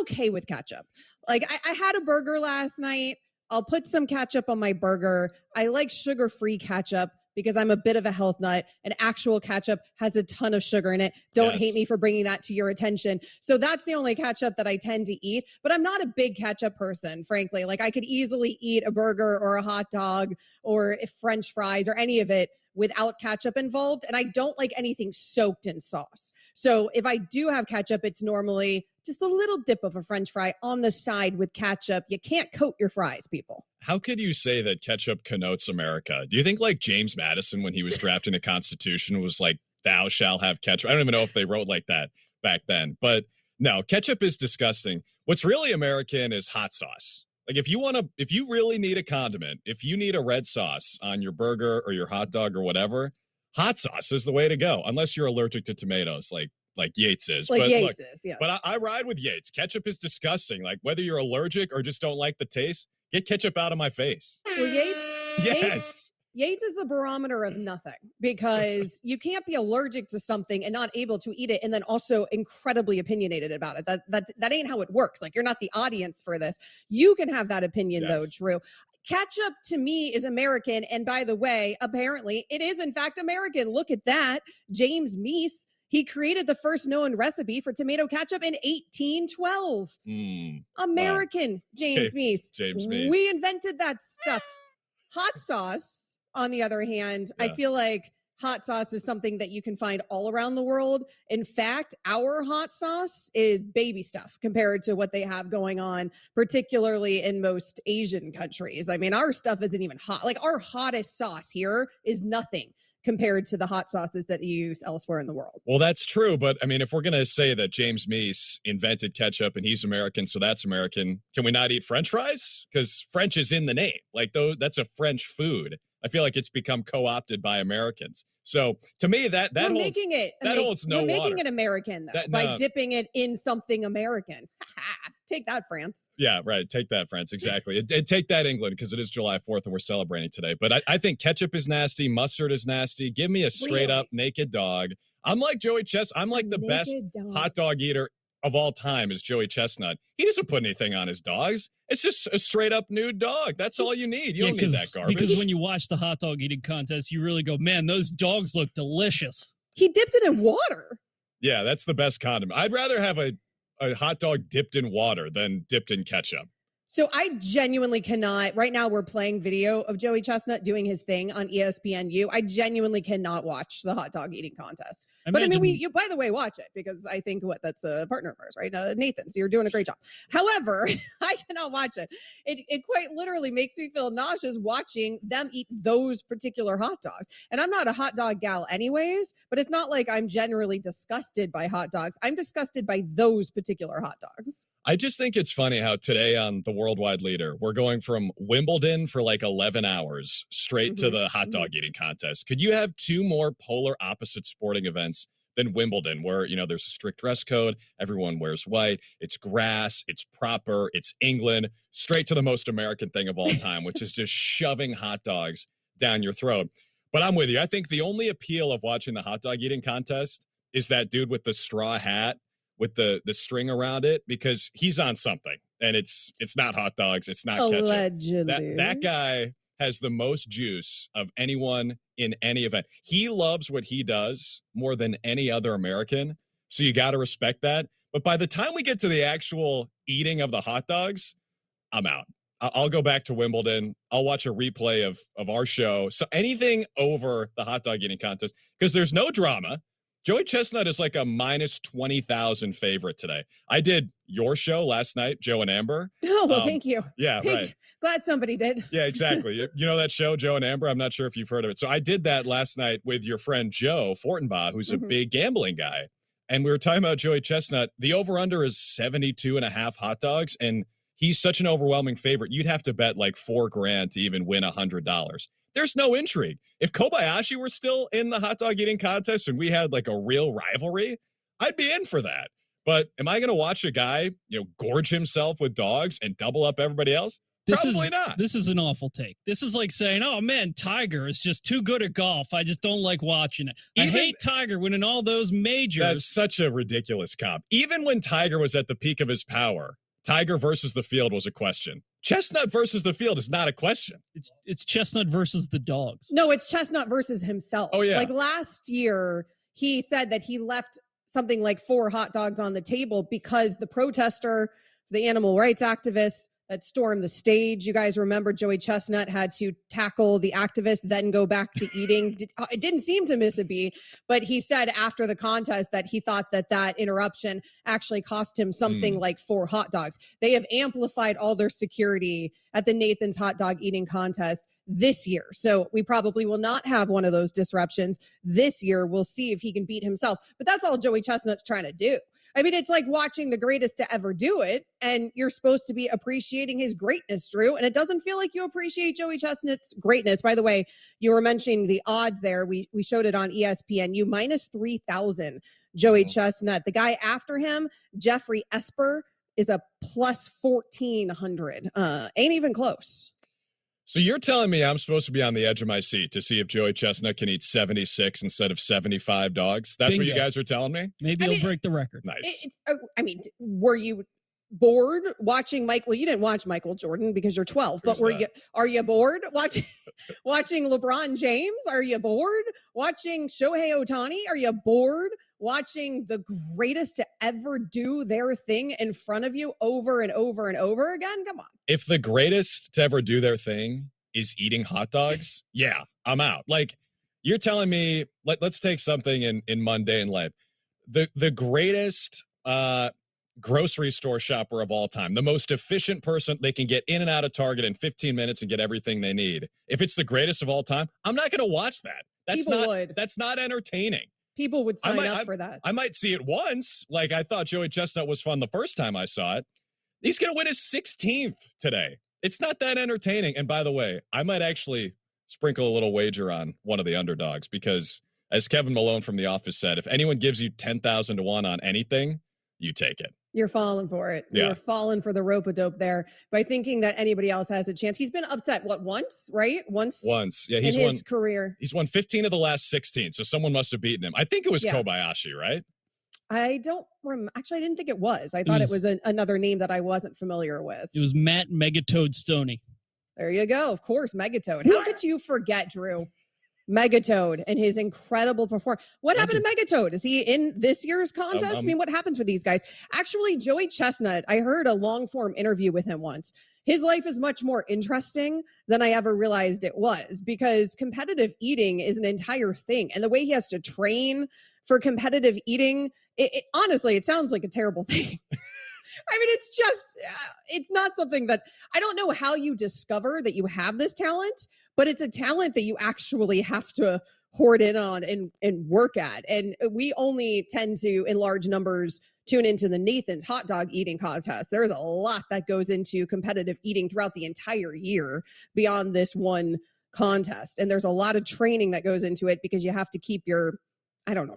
okay with ketchup. Like I had a burger last night. I'll put some ketchup on my burger. I like sugar-free ketchup because I'm a bit of a health nut, and actual ketchup has a ton of sugar in it. Don't hate me for bringing that to your attention. So that's the only ketchup that I tend to eat, but I'm not a big ketchup person, frankly. Like I could easily eat a burger or a hot dog or French fries or any of it without ketchup involved, and I don't like anything soaked in sauce. So if I do have ketchup, it's normally just a little dip of a French fry on the side with ketchup. You can't coat your fries, people.
How could you say that ketchup connotes America? Do you think like James Madison, when he was drafting the Constitution, was like, thou shalt have ketchup? I don't even know if they wrote like that back then. But no, ketchup is disgusting. What's really American is hot sauce. Like if you really need a condiment, if you need a red sauce on your burger or your hot dog or whatever, hot sauce is the way to go. Unless you're allergic to tomatoes, like Yates is.
Like Yates is, yeah.
But I ride with Yates. Ketchup is disgusting. Like whether you're allergic or just don't like the taste, get ketchup out of my face.
Well, Yates,
Yes.
Yates is the barometer of nothing because you can't be allergic to something and not able to eat it and then also incredibly opinionated about it. That ain't how it works. Like, you're not the audience for this. You can have that opinion, though, Drew. Ketchup to me is American. And by the way, apparently it is in fact American. Look at that. James Meese, he created the first known recipe for tomato ketchup in 1812. American.
Wow.
James Meese.
James Meese.
We invented that stuff. Hot sauce, on the other hand, I feel like hot sauce is something that you can find all around the world. In fact, our hot sauce is baby stuff compared to what they have going on, particularly in most Asian countries. I mean, our stuff isn't even hot. Like, our hottest sauce here is nothing compared to the hot sauces that you use elsewhere in the world.
Well, that's true. But I mean, if we're going to say that James Meese invented ketchup and he's American, so that's American, can we not eat French fries? Because French is in the name. Like, that's a French food. I feel like it's become co-opted by Americans. So to me, that
we're
holds,
making it,
that holds no
We're making
water.
it American, though, by dipping it in something American. Take that, France.
Yeah, right. Take that, France. Exactly. Take that, England, because it is July 4th and we're celebrating today. But I think ketchup is nasty. Mustard is nasty. Give me a straight up naked dog. I'm like Joey Chestnut. I'm like the best hot dog eater of all time is Joey Chestnut. He doesn't put anything on his dogs. It's just a straight up nude dog. That's all you need. You don't need that garbage.
Because when you watch the hot dog eating contest, you really go, man, those dogs look delicious.
He dipped it in water.
Yeah, that's the best condiment. I'd rather have a hot dog dipped in water than dipped in ketchup.
So I genuinely cannot. Right now, we're playing video of Joey Chestnut doing his thing on ESPNU. I genuinely cannot watch the hot dog eating contest. But I mean, you by the way, watch it because I think that's a partner of ours, right? Nathan. So you're doing a great job. However, I cannot watch it. It quite literally makes me feel nauseous watching them eat those particular hot dogs. And I'm not a hot dog gal, anyways. But it's not like I'm generally disgusted by hot dogs. I'm disgusted by those particular hot dogs.
I just think it's funny how today on the Worldwide Leader, we're going from Wimbledon for like 11 hours straight to the hot dog eating contest. Could you have two more polar opposite sporting events than Wimbledon, where, there's a strict dress code, everyone wears white, it's grass, it's proper, it's England, straight to the most American thing of all time, which is just shoving hot dogs down your throat. But I'm with you. I think the only appeal of watching the hot dog eating contest is that dude with the straw hat with the string around it, because he's on something, and it's not hot dogs, it's not
Allegedly.
ketchup. That guy has the most juice of anyone in any event. He loves what he does more than any other American, so you got to respect that. But by the time we get to the actual eating of the hot dogs, I'm out. I'll go back to Wimbledon. I'll watch a replay of our show. So anything over the hot dog eating contest, because there's no drama. Joey Chestnut is like a minus 20,000 favorite today. I did your show last night, Joe and Amber.
Oh, well, thank you.
Yeah, right.
Glad somebody did.
Yeah, exactly. You know that show, Joe and Amber? I'm not sure if you've heard of it. So I did that last night with your friend Joe Fortenbaugh, who's a big gambling guy. And we were talking about Joey Chestnut. The over-under is 72 and a half hot dogs, and he's such an overwhelming favorite. You'd have to bet like $4,000 to even win $100. There's no intrigue. If Kobayashi were still in the hot dog eating contest and we had like a real rivalry, I'd be in for that. But am I going to watch a guy, gorge himself with dogs and double up everybody else? Probably not.
This is an awful take. This is like saying, oh, man, Tiger is just too good at golf. I just don't like watching it. I hate Tiger winning all those majors.
That's such a ridiculous comp. Even when Tiger was at the peak of his power, Tiger versus the field was a question. Chestnut versus the field is not a question.
It's Chestnut versus the dogs.
No, it's Chestnut versus himself.
Oh, yeah.
Like last year, he said that he left something like 4 hot dogs on the table because the protester, the animal rights activist that stormed the stage, you guys remember Joey Chestnut had to tackle the activist, then go back to eating. It didn't seem to miss a beat, but he said after the contest that he thought that interruption actually cost him something like 4 hot dogs. They have amplified all their security at the Nathan's hot dog eating contest this year. So we probably will not have one of those disruptions this year. We'll see if he can beat himself. But that's all Joey Chestnut's trying to do. I mean, it's like watching the greatest to ever do it, and you're supposed to be appreciating his greatness, Drew, and it doesn't feel like you appreciate Joey Chestnut's greatness. By the way, you were mentioning the odds there. We showed it on ESPNU, minus 3,000, Joey Chestnut. The guy after him, Jeffrey Esper, is a plus 1,400. Ain't even close.
So you're telling me I'm supposed to be on the edge of my seat to see if Joey Chestnut can eat 76 instead of 75 dogs? That's what you guys are telling me?
Maybe he'll break the record.
Nice.
Were you bored watching Mike? Well, you didn't watch Michael Jordan because you're 12, but are you bored watching LeBron James? Are you bored watching Shohei Ohtani? Are you bored watching the greatest to ever do their thing in front of you over and over and over again? Come on.
If the greatest to ever do their thing is eating hot dogs, yeah, I'm out. Like, you're telling me, let's take something in mundane life. The greatest grocery store shopper of all time, the most efficient person, they can get in and out of Target in 15 minutes and get everything they need. If it's the greatest of all time, I'm not going to watch that. That's not entertaining.
People would sign up for that.
I might see it once. Like, I thought Joey Chestnut was fun the first time I saw it. He's going to win his 16th today. It's not that entertaining. And by the way, I might actually sprinkle a little wager on one of the underdogs because, as Kevin Malone from The Office said, if anyone gives you 10,000 to 1 on anything, you take it.
You're falling for it.
Yeah.
You're falling for the rope-a-dope there by thinking that anybody else has a chance. He's been upset, once, right? Once.
Yeah,
in his career.
He's won 15 of the last 16, so someone must have beaten him. I think it was Kobayashi, right?
I don't remember. Actually, I didn't think it was. I thought it was another name that I wasn't familiar with.
It was Matt Megatoad Stoney.
There you go. Of course, Megatoad. How could you forget, Drew? Megatoad and his incredible performance. What happened to Megatoad? Is he in this year's contest? I mean, what happens with these guys? Actually, Joey Chestnut, I heard a long-form interview with him once. His life is much more interesting than I ever realized it was because competitive eating is an entire thing. And the way he has to train for competitive eating, honestly, it sounds like a terrible thing. I mean, it's not something that, I don't know how you discover that you have this talent, but it's a talent that you actually have to hoard in on and work at. And we only tend to, in large numbers, tune into the Nathan's hot dog eating contest. There's a lot that goes into competitive eating throughout the entire year beyond this one contest. And there's a lot of training that goes into it because you have to keep your,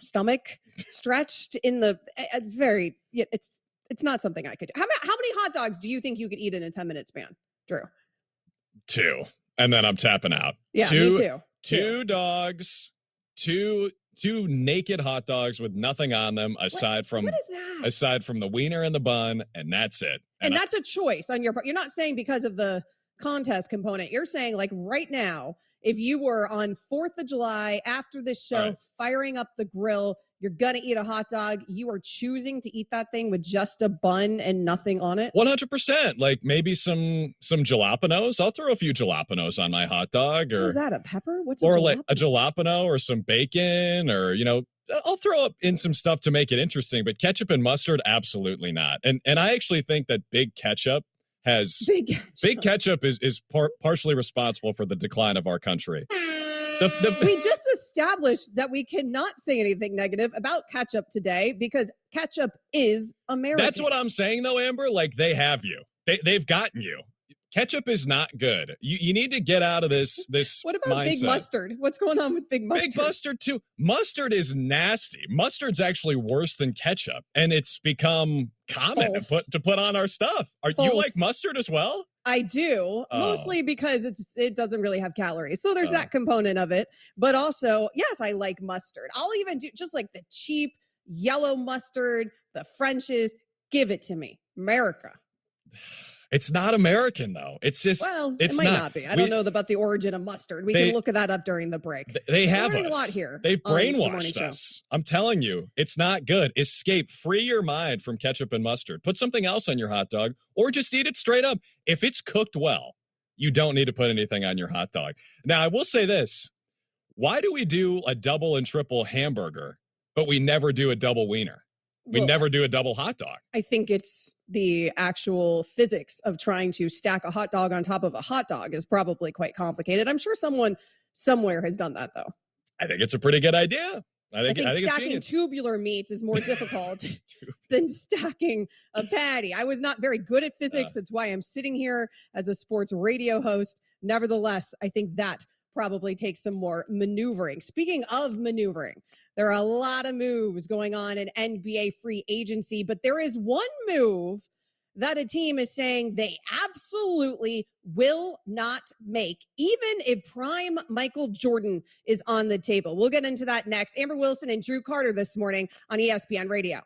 stomach stretched in the it's not something I could do. How many hot dogs do you think you could eat in a 10-minute span, Drew?
2. And then I'm tapping out.
Yeah, me too.
2 dogs, 2 naked hot dogs with nothing on them aside from the wiener and the bun, and that's it.
And that's a choice on your part. You're not saying because of the contest component. You're saying, like, right now, if you were on 4th of July after this show, firing up the grill, you're gonna eat a hot dog. You are choosing to eat that thing with just a bun and nothing on it.
100%. Like maybe some jalapenos. I'll throw a few jalapenos on my hot dog. Or
is that a pepper? What's
or
a
like a jalapeno or some bacon, or I'll throw up in some stuff to make it interesting. But ketchup and mustard, absolutely not. And I actually think that big ketchup is partially responsible for the decline of our country.
We just established that we cannot say anything negative about ketchup today because ketchup is American.
That's what I'm saying, though, Amber. Like, they have you. They've gotten you. Ketchup is not good. You need to get out of this
What about
mindset.
Big Mustard? What's going on with Big Mustard?
Big Mustard, too. Mustard is nasty. Mustard's actually worse than ketchup, and it's become common to put on our stuff. You like mustard as well?
I do, mostly because it doesn't really have calories. So there's that component of it. But also, yes, I like mustard. I'll even do just like the cheap yellow mustard, the French's. Give it to me. America.
It's not American, though. It's just,
it might not be. I don't know about the origin of mustard. We can look that up during the break.
They have
learning
us.
A lot here.
They've brainwashed us. I'm telling you, it's not good. Escape. Free your mind from ketchup and mustard. Put something else on your hot dog, or just eat it straight up. If it's cooked well, you don't need to put anything on your hot dog. Now, I will say this. Why do we do a double and triple hamburger, but we never do a double wiener? We never do a double hot dog.
I think it's the actual physics of trying to stack a hot dog on top of a hot dog is probably quite complicated. I'm sure someone somewhere has done that, though.
I think it's a pretty good idea. I think
stacking tubular meat is more difficult than stacking a patty. I was not very good at physics. That's why I'm sitting here as a sports radio host. Nevertheless, I think that probably takes some more maneuvering. Speaking of maneuvering, there are a lot of moves going on in NBA free agency, but there is one move that a team is saying they absolutely will not make, even if prime Michael Jordan is on the table. We'll get into that next. Amber Wilson and Drew Carter this morning on ESPN Radio.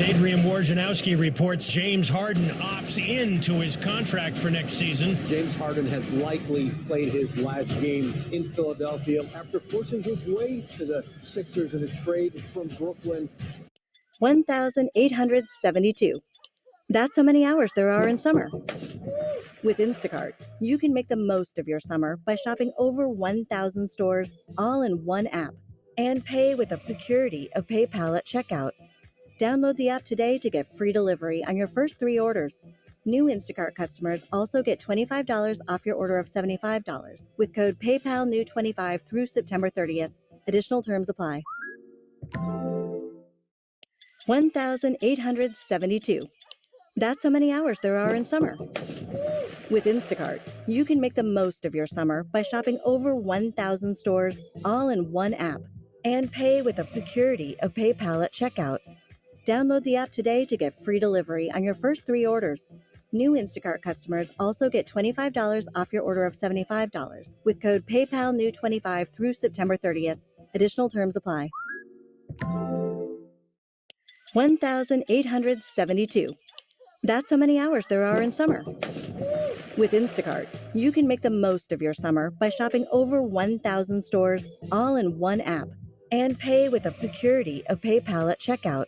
Adrian Wojnarowski reports James Harden opts into his contract for next season.
James Harden has likely played his last game in Philadelphia after forcing his way to the Sixers in a trade from Brooklyn.
1,872. That's how many hours there are in summer. With Instacart, you can make the most of your summer by shopping over 1,000 stores all in one app and pay with the security of PayPal at checkout. Download the app today to get free delivery on your first 3 orders. New Instacart customers also get $25 off your order of $75 with code PayPalNew25 through September 30th. Additional terms apply. 1,872. That's how many hours there are in summer. With Instacart, you can make the most of your summer by shopping over 1,000 stores all in one app and pay with the security of PayPal at checkout. Download the app today to get free delivery on your first 3 orders. New Instacart customers also get $25 off your order of $75 with code PayPalNew25 through September 30th. Additional terms apply. 1,872. That's how many hours there are in summer. With Instacart, you can make the most of your summer by shopping over 1,000 stores all in one app and pay with the security of PayPal at checkout.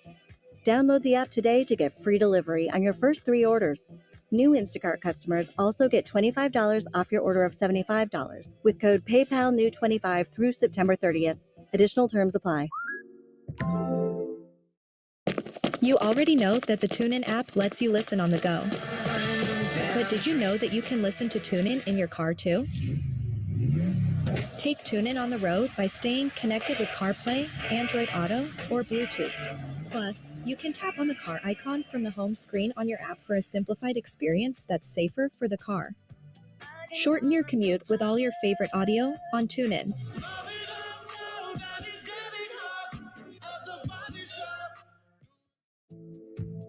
Download the app today to get free delivery on your first 3 orders. New Instacart customers also get $25 off your order of $75 with code PayPalNew25 through September 30th. Additional terms apply.
You already know that the TuneIn app lets you listen on the go. But did you know that you can listen to TuneIn in your car too? Take TuneIn on the road by staying connected with CarPlay, Android Auto, or Bluetooth. Plus, you can tap on the car icon from the home screen on your app for a simplified experience that's safer for the car. Shorten your commute with all your favorite audio on TuneIn.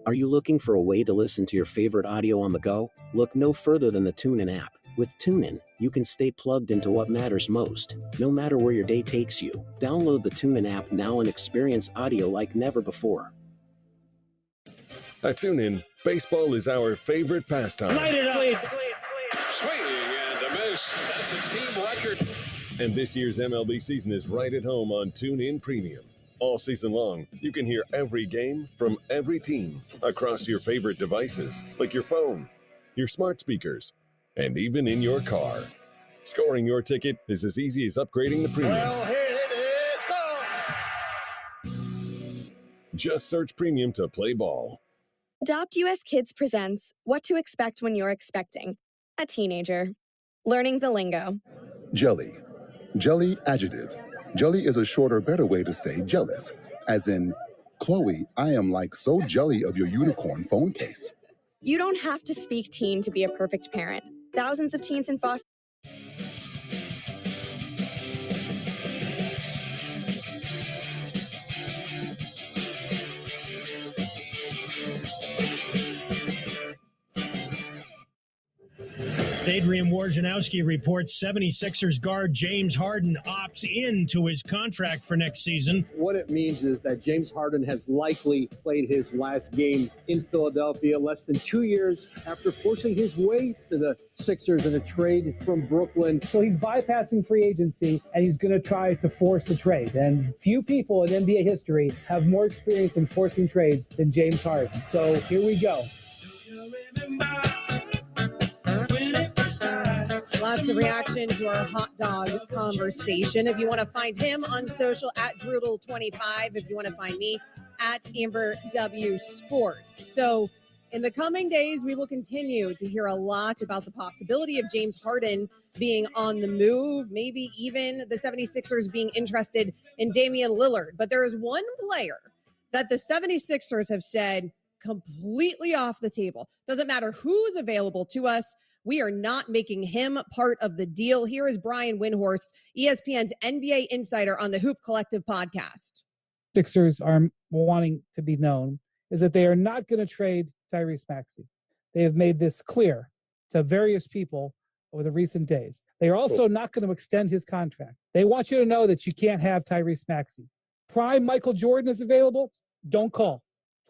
Are you looking for a way to listen to your favorite audio on the go? Look no further than the TuneIn app. With TuneIn, you can stay plugged into what matters most, no matter where your day takes you. Download the TuneIn app now and experience audio like never before.
At TuneIn, baseball is our favorite pastime.
Light it up.
Swinging and a miss. That's a team record.
And this year's MLB season is right at home on TuneIn Premium. All season long, you can hear every game from every team across your favorite devices, like your phone, your smart speakers, and even in your car. Scoring your ticket is as easy as upgrading the premium.
Well hit it.
Just search Premium to play ball.
Adopt US Kids presents What to Expect When You're Expecting a Teenager. Learning the lingo.
Jelly. Jelly adjective. Jelly is a shorter, better way to say jealous. As in, Chloe, I am like so jelly of your unicorn phone case.
You don't have to speak teen to be a perfect parent. Thousands of teens in foster.
Adrian Wojnarowski reports 76ers guard James Harden opts into his contract for next season.
What it means is that James Harden has likely played his last game in Philadelphia less than 2 years after forcing his way to the Sixers in a trade from Brooklyn.
So he's bypassing free agency, and he's going to try to force a trade. And few people in NBA history have more experience in forcing trades than James Harden. So here we go.
Lots of reaction to our hot dog conversation. If you want to find him on social at Drudel25, if you want to find me at Amber W Sports. So in the coming days, we will continue to hear a lot about the possibility of James Harden being on the move, maybe even the 76ers being interested in Damian Lillard. But there is one player that the 76ers have said completely off the table. Doesn't matter who's available to us. We are not making him part of the deal. Here is Brian Windhorst, ESPN's NBA insider on the Hoop Collective podcast.
Sixers are wanting to be known is that they are not going to trade Tyrese Maxey. They have made this clear to various people over the recent days. They are also not going to extend his contract. They want you to know that you can't have Tyrese Maxey. Prime Michael Jordan is available. Don't call.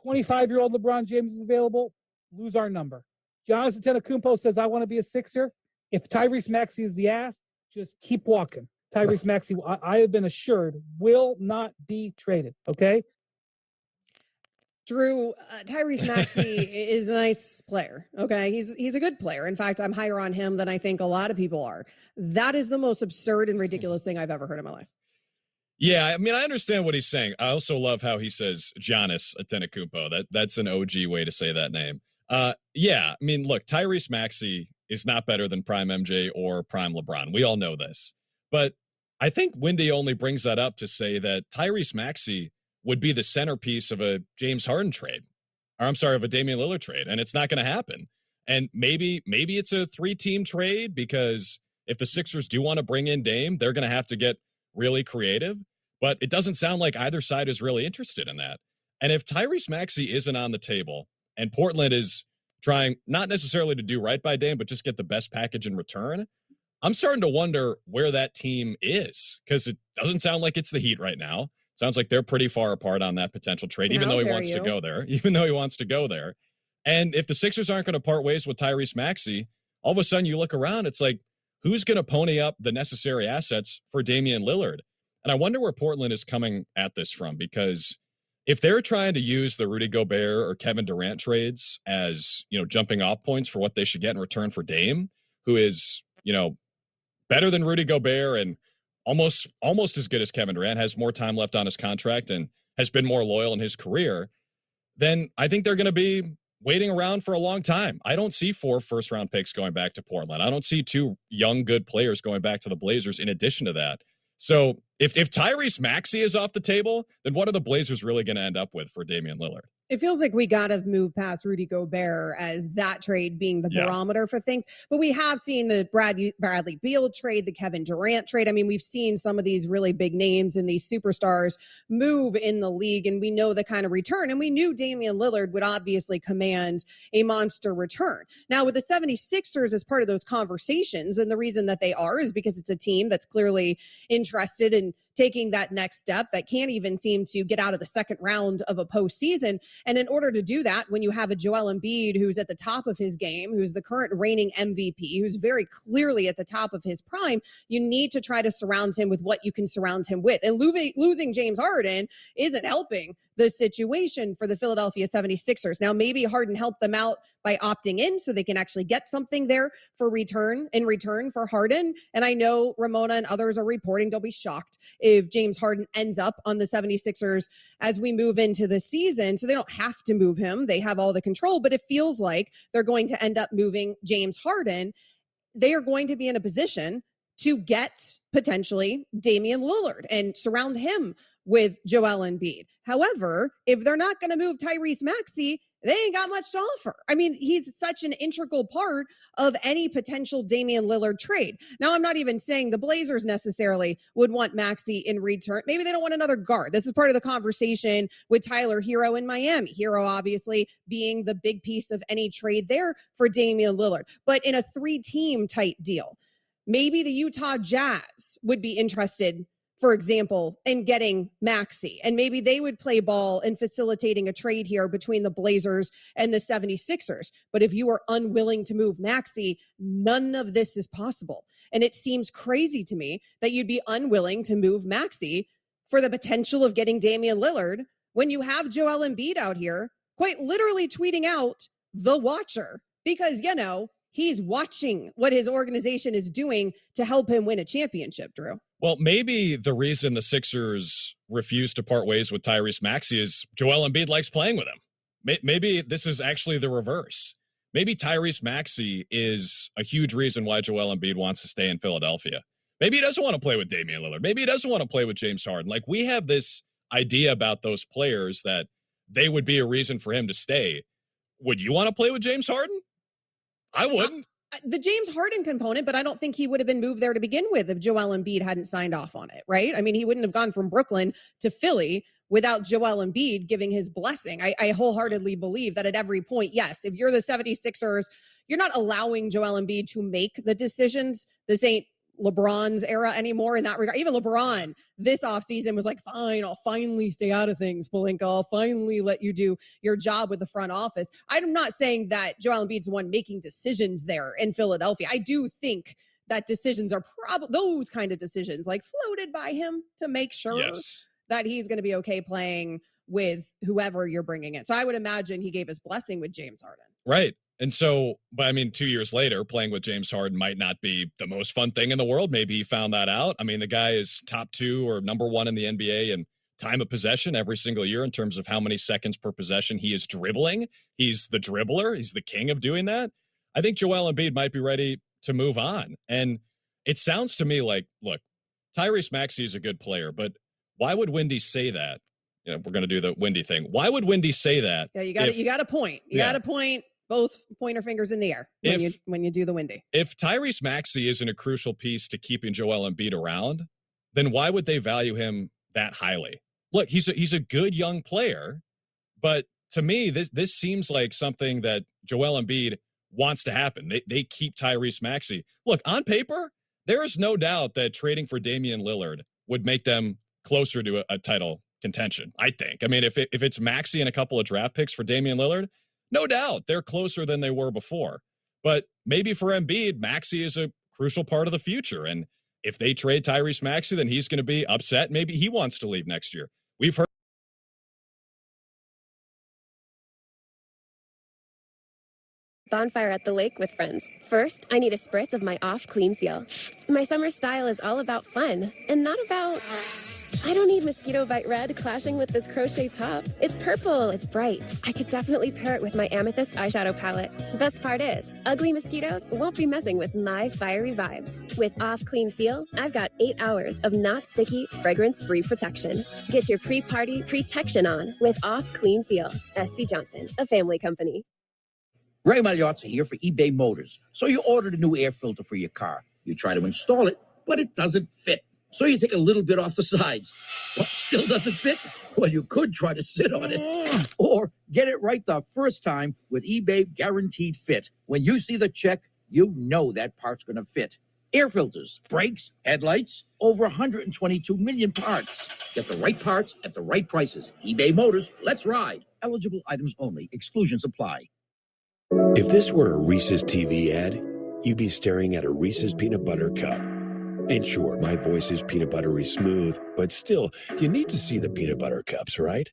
25-year-old LeBron James is available. Lose our number. Giannis Antetokounmpo says, I want to be a Sixer. If Tyrese Maxey is the ass, just keep walking. Tyrese Maxey, I have been assured, will not be traded. Okay?
Drew, Tyrese Maxey is a nice player. Okay, he's a good player. In fact, I'm higher on him than I think a lot of people are. That is the most absurd and ridiculous thing I've ever heard in my life.
Yeah, I mean, I understand what he's saying. I also love how he says Giannis Antetokounmpo. That's an OG way to say that name. Yeah, I mean, look, Tyrese Maxey is not better than Prime MJ or Prime LeBron. We all know this. But I think Wendy only brings that up to say that Tyrese Maxey would be the centerpiece of a James Harden trade. Or I'm sorry, of a Damian Lillard trade. And it's not going to happen. And maybe it's a 3-team trade, because if the Sixers do want to bring in Dame, they're going to have to get really creative. But it doesn't sound like either side is really interested in that. And if Tyrese Maxey isn't on the table and Portland is trying not necessarily to do right by Dame, but just get the best package in return, I'm starting to wonder where that team is, because it doesn't sound like it's the Heat right now. Sounds like they're pretty far apart on that potential trade, even though he wants to go there. And if the Sixers aren't going to part ways with Tyrese Maxey, all of a sudden you look around, it's like, who's going to pony up the necessary assets for Damian Lillard? And I wonder where Portland is coming at this from, because if they're trying to use the Rudy Gobert or Kevin Durant trades as, jumping off points for what they should get in return for Dame, who is, better than Rudy Gobert and almost as good as Kevin Durant, has more time left on his contract and has been more loyal in his career, then I think they're going to be waiting around for a long time. I don't see 4 first-round picks going back to Portland. I don't see 2 young, good players going back to the Blazers in addition to that. So if Tyrese Maxey is off the table, then what are the Blazers really going to end up with for Damian Lillard?
It feels like we got to move past Rudy Gobert as that trade being the barometer for things. But we have seen the Bradley Beal trade, the Kevin Durant trade. I mean, we've seen some of these really big names and these superstars move in the league, and we know the kind of return. And we knew Damian Lillard would obviously command a monster return. Now, with the 76ers as part of those conversations, and the reason that they are is because it's a team that's clearly interested in taking that next step, that can't even seem to get out of the second round of a postseason. And in order to do that, when you have a Joel Embiid who's at the top of his game, who's the current reigning MVP, who's very clearly at the top of his prime, you need to try to surround him with what you can surround him with. And losing James Harden isn't helping the situation for the Philadelphia 76ers. Now, maybe Harden helped them out by opting in so they can actually get something there in return for Harden. And I know Ramona and others are reporting they'll be shocked if James Harden ends up on the 76ers as we move into the season. So they don't have to move him. They have all the control, but it feels like they're going to end up moving James Harden. They are going to be in a position to get potentially Damian Lillard and surround him with Joel Embiid. However, if they're not going to move Tyrese Maxey, they ain't got much to offer. I mean, he's such an integral part of any potential Damian Lillard trade. Now, I'm not even saying the Blazers necessarily would want Maxey in return. Maybe they don't want another guard. This is part of the conversation with Tyler Hero in Miami. Hero, obviously, being the big piece of any trade there for Damian Lillard. But in a 3-team type deal, maybe the Utah Jazz would be interested, for example, in getting Maxey. And maybe they would play ball in facilitating a trade here between the Blazers and the 76ers. But if you are unwilling to move Maxey, none of this is possible. And it seems crazy to me that you'd be unwilling to move Maxey for the potential of getting Damian Lillard when you have Joel Embiid out here quite literally tweeting out the watcher, because, he's watching what his organization is doing to help him win a championship, Drew.
Well, maybe the reason the Sixers refuse to part ways with Tyrese Maxey is Joel Embiid likes playing with him. Maybe this is actually the reverse. Maybe Tyrese Maxey is a huge reason why Joel Embiid wants to stay in Philadelphia. Maybe he doesn't want to play with Damian Lillard. Maybe he doesn't want to play with James Harden. Like, we have this idea about those players that they would be a reason for him to stay. Would you want to play with James Harden? I wouldn't.
The James Harden component, but I don't think he would have been moved there to begin with if Joel Embiid hadn't signed off on it, right? I mean, he wouldn't have gone from Brooklyn to Philly without Joel Embiid giving his blessing. I wholeheartedly believe that at every point, yes, if you're the 76ers, you're not allowing Joel Embiid to make the decisions. This ain't LeBron's era anymore in that regard. Even LeBron this offseason was like, fine, I'll finally stay out of things, Pelinka. I'll finally let you do your job with the front office. I'm not saying that Joel Embiid's the one making decisions there in Philadelphia. I do think that decisions are probably those kind of decisions like floated by him to make sure that he's going to be okay playing with whoever you're bringing in. So I would imagine he gave his blessing with James Harden.
Right. And so, but I mean, 2 years later, playing with James Harden might not be the most fun thing in the world. Maybe he found that out. I mean, the guy is top 2 or number 1 in the NBA in time of possession every single year in terms of how many seconds per possession he is dribbling. He's the dribbler. He's the king of doing that. I think Joel Embiid might be ready to move on. And it sounds to me like, look, Tyrese Maxey is a good player, but why would Wendy say that? You know, we're going to do the Wendy thing. Why would Wendy say that?
Yeah, you got to point. You got to point both pointer fingers in the air when you do the Wendy.
If Tyrese Maxey isn't a crucial piece to keeping Joel Embiid around, then why would they value him that highly? Look, he's a good young player, but to me, this seems like something that Joel Embiid wants to happen. They keep Tyrese Maxey. Look, on paper, there is no doubt that trading for Damian Lillard would make them closer to a title contention, I think. I mean, if it's Maxey and a couple of draft picks for Damian Lillard, no doubt they're closer than they were before. But maybe for Embiid, Maxey is a crucial part of the future. And if they trade Tyrese Maxey, then he's going to be upset. Maybe he wants to leave next year. We've heard.
Bonfire at the lake with friends. First, I need a spritz of my off clean feel. My summer style is all about fun and not about... I don't need mosquito bite red clashing with this crochet top. It's purple, it's bright. I could definitely pair it with my amethyst eyeshadow palette. Best part is, ugly mosquitoes won't be messing with my fiery vibes. With Off Clean Feel, I've got 8 hours of not sticky, fragrance-free protection. Get your pre-party protection on with Off Clean Feel. SC Johnson, a family company.
Ray Magliozzi here for eBay Motors. So you ordered a new air filter for your car. You try to install it, but it doesn't fit. So you take a little bit off the sides. What, still doesn't fit? Well, you could try to sit on it. Or get it right the first time with eBay Guaranteed Fit. When you see the check, you know that part's going to fit. Air filters, brakes, headlights, over 122 million parts. Get the right parts at the right prices. eBay Motors, let's ride. Eligible items only. Exclusions apply.
If this were a Reese's TV ad, you'd be staring at a Reese's peanut butter cup. And sure, my voice is peanut buttery smooth, but still, you need to see the peanut butter cups, right?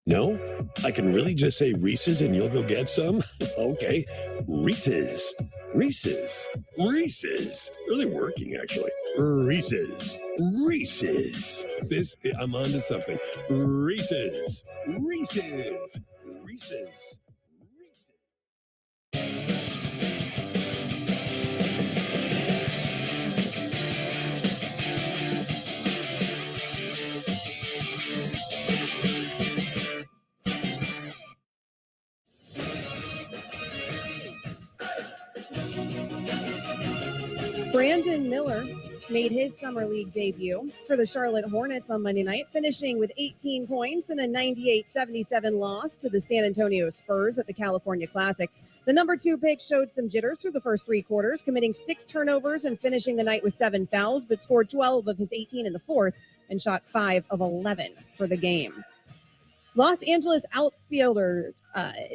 No? I can really just say Reese's and you'll go get some? Okay. Reese's. Reese's. Reese's. Really working, actually. Reese's. Reese's. I'm onto something. Reese's. Reese's. Reese's.
Brandon Miller made his summer league debut for the Charlotte Hornets on Monday night, finishing with 18 points in a 98-77 loss to the San Antonio Spurs at the California Classic. The number 2 pick showed some jitters through the first 3 quarters, committing 6 turnovers and finishing the night with 7 fouls, but scored 12 of his 18 in the fourth and shot 5 of 11 for the game. Los Angeles outfielder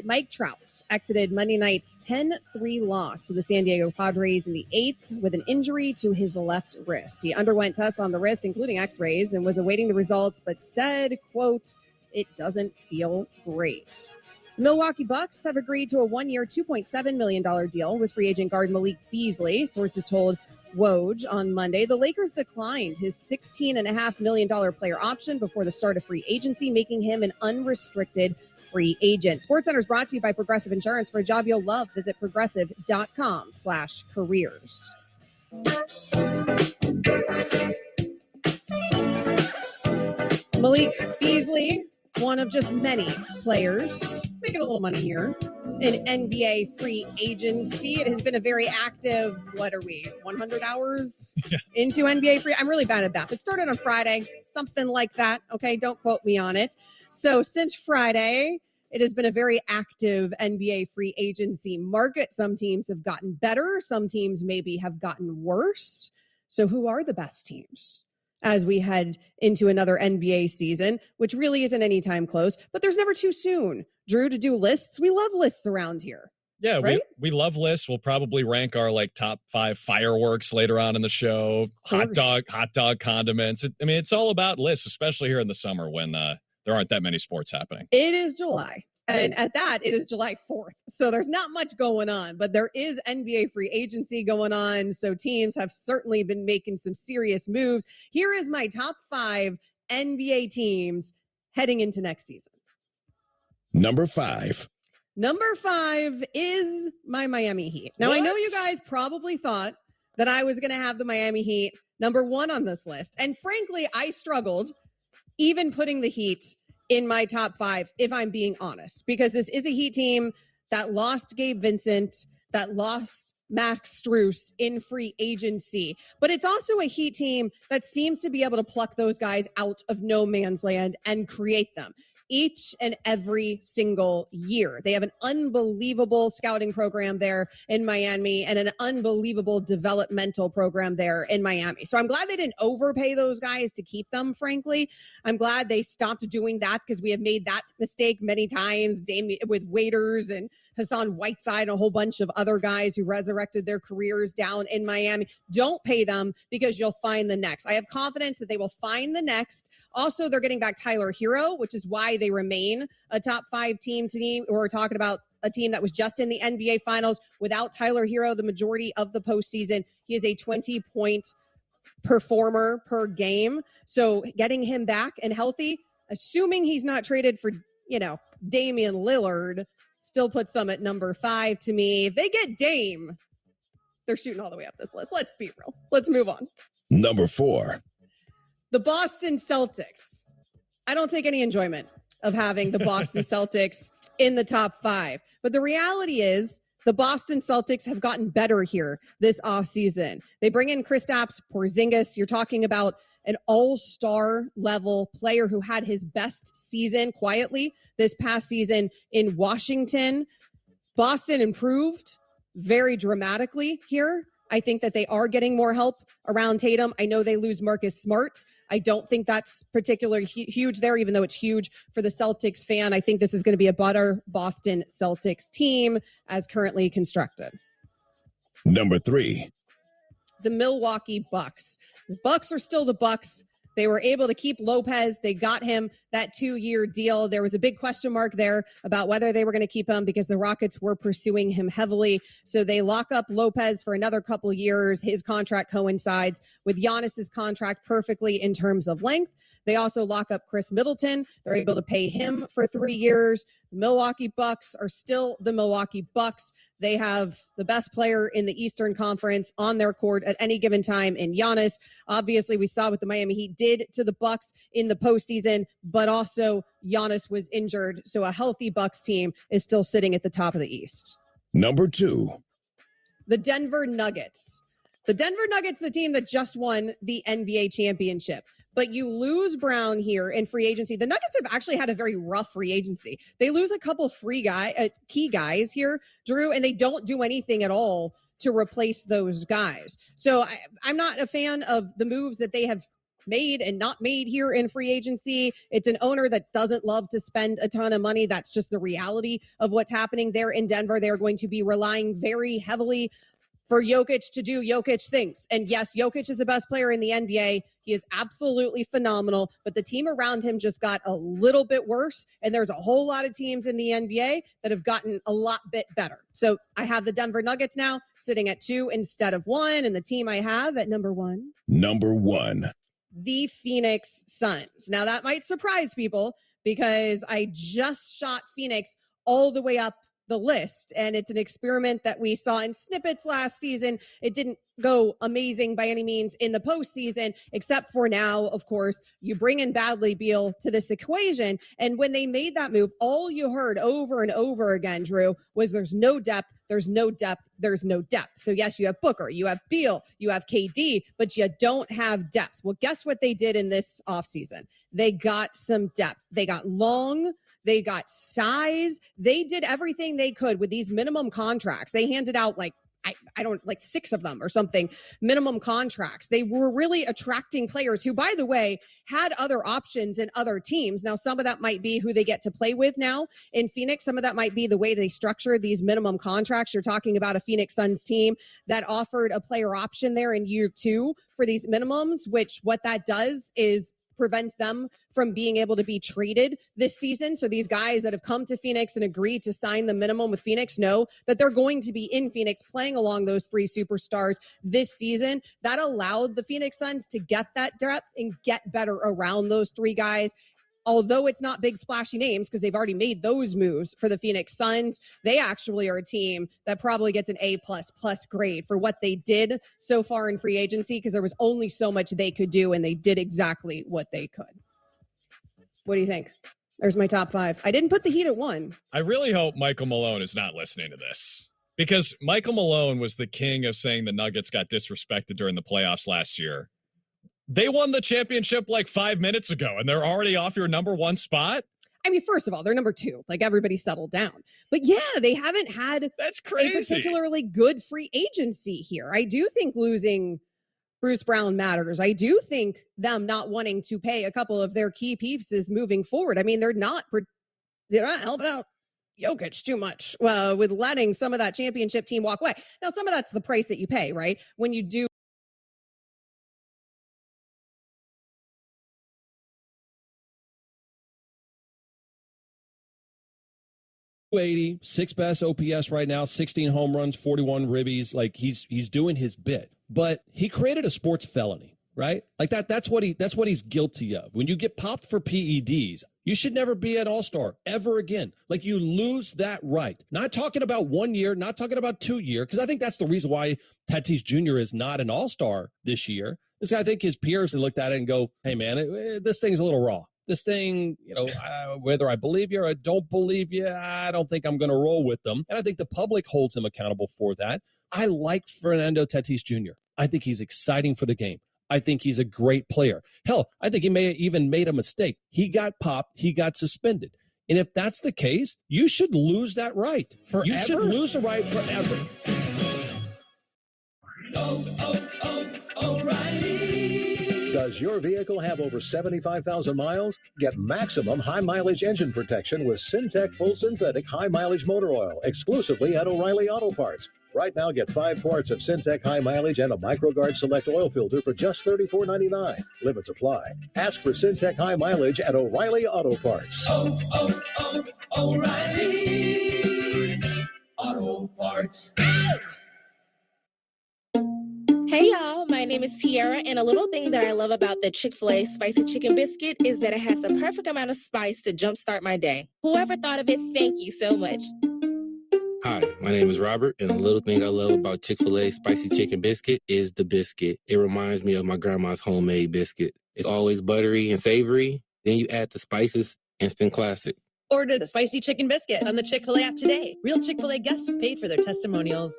Mike Trout exited Monday night's 10-3 loss to the San Diego Padres in the 8th with an injury to his left wrist. He underwent tests on the wrist, including x-rays, and was awaiting the results, but said, quote, "It doesn't feel great." The Milwaukee Bucks have agreed to a 1-year, $2.7 million deal with free agent guard Malik Beasley, sources told Woj on Monday. The Lakers declined his $16.5 million player option before the start of free agency, making him an unrestricted free agent. SportsCenter is brought to you by Progressive Insurance. For a job you'll love, visit progressive.com/careers. Malik Beasley, one of just many players making a little money here in NBA free agency. It has been a very active, 100 hours into NBA free? I'm really bad at that. It started on Friday, something like that. Okay, don't quote me on it. So since Friday, it has been a very active NBA free agency market. Some teams have gotten better. Some teams maybe have gotten worse. So who are the best teams as we head into another NBA season, which really isn't anytime close, but there's never too soon, Drew, to do lists. We love lists around here.
Yeah,
right?
we love lists. We'll probably rank our top 5 fireworks later on in the show. Hot dog condiments. It's all about lists, especially here in the summer when there aren't that many sports happening.
It is July. And at that, it is July 4th. So there's not much going on, but there is NBA free agency going on. So teams have certainly been making some serious moves. Here is my top 5 NBA teams heading into next season.
Number 5.
Number 5 is my Miami Heat. Now, I know you guys probably thought that I was going to have the Miami Heat number 1 on this list. And frankly, I struggled even putting the Heat in my top 5, if I'm being honest, because this is a Heat team that lost Gabe Vincent, that lost Max Strus in free agency. But it's also a Heat team that seems to be able to pluck those guys out of no man's land and create them each and every single year. They have an unbelievable scouting program there in Miami and an unbelievable developmental program there in Miami. So I'm glad they didn't overpay those guys to keep them, frankly. I'm glad they stopped doing that because we have made that mistake many times with Waiters and Hassan Whiteside and a whole bunch of other guys who resurrected their careers down in Miami. Don't pay them because you'll find the next. I have confidence that they will find the next. Also, they're getting back Tyler Hero, which is why they remain a top 5 team to me. We're talking about a team that was just in the NBA Finals without Tyler Hero the majority of the postseason. He is a 20-point performer per game. So getting him back and healthy, assuming he's not traded for, Damian Lillard, still puts them at number 5 to me. If they get Dame, they're shooting all the way up this list. Let's be real. Let's move on.
Number 4.
The Boston Celtics. I don't take any enjoyment of having the Boston Celtics in the top 5. But the reality is the Boston Celtics have gotten better here this offseason. They bring in Kristaps Porzingis. You're talking about an all-star level player who had his best season quietly this past season in Washington. Boston improved very dramatically here. I think that they are getting more help around Tatum. I know they lose Marcus Smart. I don't think that's particularly huge there, even though it's huge for the Celtics fan. I think this is going to be a better Boston Celtics team as currently constructed.
Number 3.
The Milwaukee Bucks. The Bucks are still the Bucks. They were able to keep Lopez. They got him that 2-year deal. There was a big question mark there about whether they were going to keep him because the Rockets were pursuing him heavily. So they lock up Lopez for another couple years. His contract coincides with Giannis's contract perfectly in terms of length. They also lock up Chris Middleton. They're able to pay him for 3 years. The Milwaukee Bucks are still the Milwaukee Bucks. They have the best player in the Eastern Conference on their court at any given time in Giannis. Obviously, we saw what the Miami Heat did to the Bucks in the postseason, but also Giannis was injured. So a healthy Bucks team is still sitting at the top of the East.
Number 2.
The Denver Nuggets. The Denver Nuggets, the team that just won the NBA championship. But you lose Brown here in free agency. The Nuggets have actually had a very rough free agency. They lose a couple key guys here, Drew, and they don't do anything at all to replace those guys. So I'm not a fan of the moves that they have made and not made here in free agency. It's an owner that doesn't love to spend a ton of money. That's just the reality of what's happening there in Denver. They're going to be relying very heavily for Jokic to do Jokic things. And yes, Jokic is the best player in the NBA. He is absolutely phenomenal, but the team around him just got a little bit worse. And there's a whole lot of teams in the NBA that have gotten a lot bit better. So I have the Denver Nuggets now sitting at 2 instead of 1. And the team I have at number 1.
Number 1.
The Phoenix Suns. Now that might surprise people because I just shot Phoenix all the way up the list. And it's an experiment that we saw in snippets last season. It didn't go amazing by any means in the postseason, except for now, of course, you bring in Bradley Beal to this equation. And when they made that move, all you heard over and over again, Drew, was there's no depth, there's no depth, there's no depth. So yes, you have Booker, you have Beal, you have KD, but you don't have depth. Well, guess what they did in this offseason? They got some depth. They got long, they got size. They did everything they could with these minimum contracts. They handed out like 6 of them or something, minimum contracts. They were really attracting players who, by the way, had other options in other teams. Now, some of that might be who they get to play with now in Phoenix. Some of that might be the way they structure these minimum contracts. You're talking about a Phoenix Suns team that offered a player option there in year 2 for these minimums, which what that does is prevents them from being able to be traded this season. So these guys that have come to Phoenix and agreed to sign the minimum with Phoenix know that they're going to be in Phoenix playing along those 3 superstars this season. That allowed the Phoenix Suns to get that depth and get better around those 3 guys. Although it's not big splashy names because they've already made those moves for the Phoenix Suns, they actually are a team that probably gets an A++ grade for what they did so far in free agency, because there was only so much they could do and they did exactly what they could. What do you think? There's my top 5. I didn't put the Heat at 1.
I really hope Michael Malone is not listening to this, because Michael Malone was the king of saying the Nuggets got disrespected during the playoffs last year. They won the championship like 5 minutes ago, and they're already off your number 1 spot.
I mean, first of all, they're number 2. Like, everybody settled down. But yeah, they haven't had
That's crazy.
A particularly good free agency here. I do think losing Bruce Brown matters. I do think them not wanting to pay a couple of their key pieces moving forward. I mean, they're not helping out Jokic too much with letting some of that championship team walk away. Now, some of that's the price that you pay, right? When you do.
.280, 6 best OPS right now, 16 home runs, 41 ribbies. Like he's doing his bit, but he created a sports felony, right? Like that's what he's guilty of. When you get popped for PEDs, you should never be an all-star ever again. Like, you lose that right. Not talking about 1 year, not talking about 2 year, because I think that's the reason why Tatis Jr. is not an all-star this year. This guy, I think his peers have looked at it and go, hey man, this thing's a little raw. This thing, whether I believe you or I don't believe you, I don't think I'm going to roll with them. And I think the public holds him accountable for that. I like Fernando Tatis Jr. I think he's exciting for the game. I think he's a great player. Hell, I think he may have even made a mistake. He got popped. He got suspended. And if that's the case, you should lose that right.
Forever?
You should lose the right forever.
O'Reilly. Does your vehicle have over 75,000 miles? Get maximum high-mileage engine protection with Syntec Full Synthetic High-Mileage Motor Oil exclusively at O'Reilly Auto Parts. Right now, get 5 quarts of Syntec High Mileage and a MicroGuard Select oil filter for just $34.99. Limits apply. Ask for Syntec High Mileage at O'Reilly Auto Parts.
O'Reilly Auto Parts.
Hey y'all, my name is Tiara, and a little thing that I love about the Chick-fil-A Spicy Chicken Biscuit is that it has the perfect amount of spice to jumpstart my day. Whoever thought of it, thank you so much.
Hi, my name is Robert, and the little thing I love about Chick-fil-A Spicy Chicken Biscuit is the biscuit. It reminds me of my grandma's homemade biscuit. It's always buttery and savory. Then you add the spices, instant classic.
Order the Spicy Chicken Biscuit on the Chick-fil-A app today. Real Chick-fil-A guests paid for their testimonials.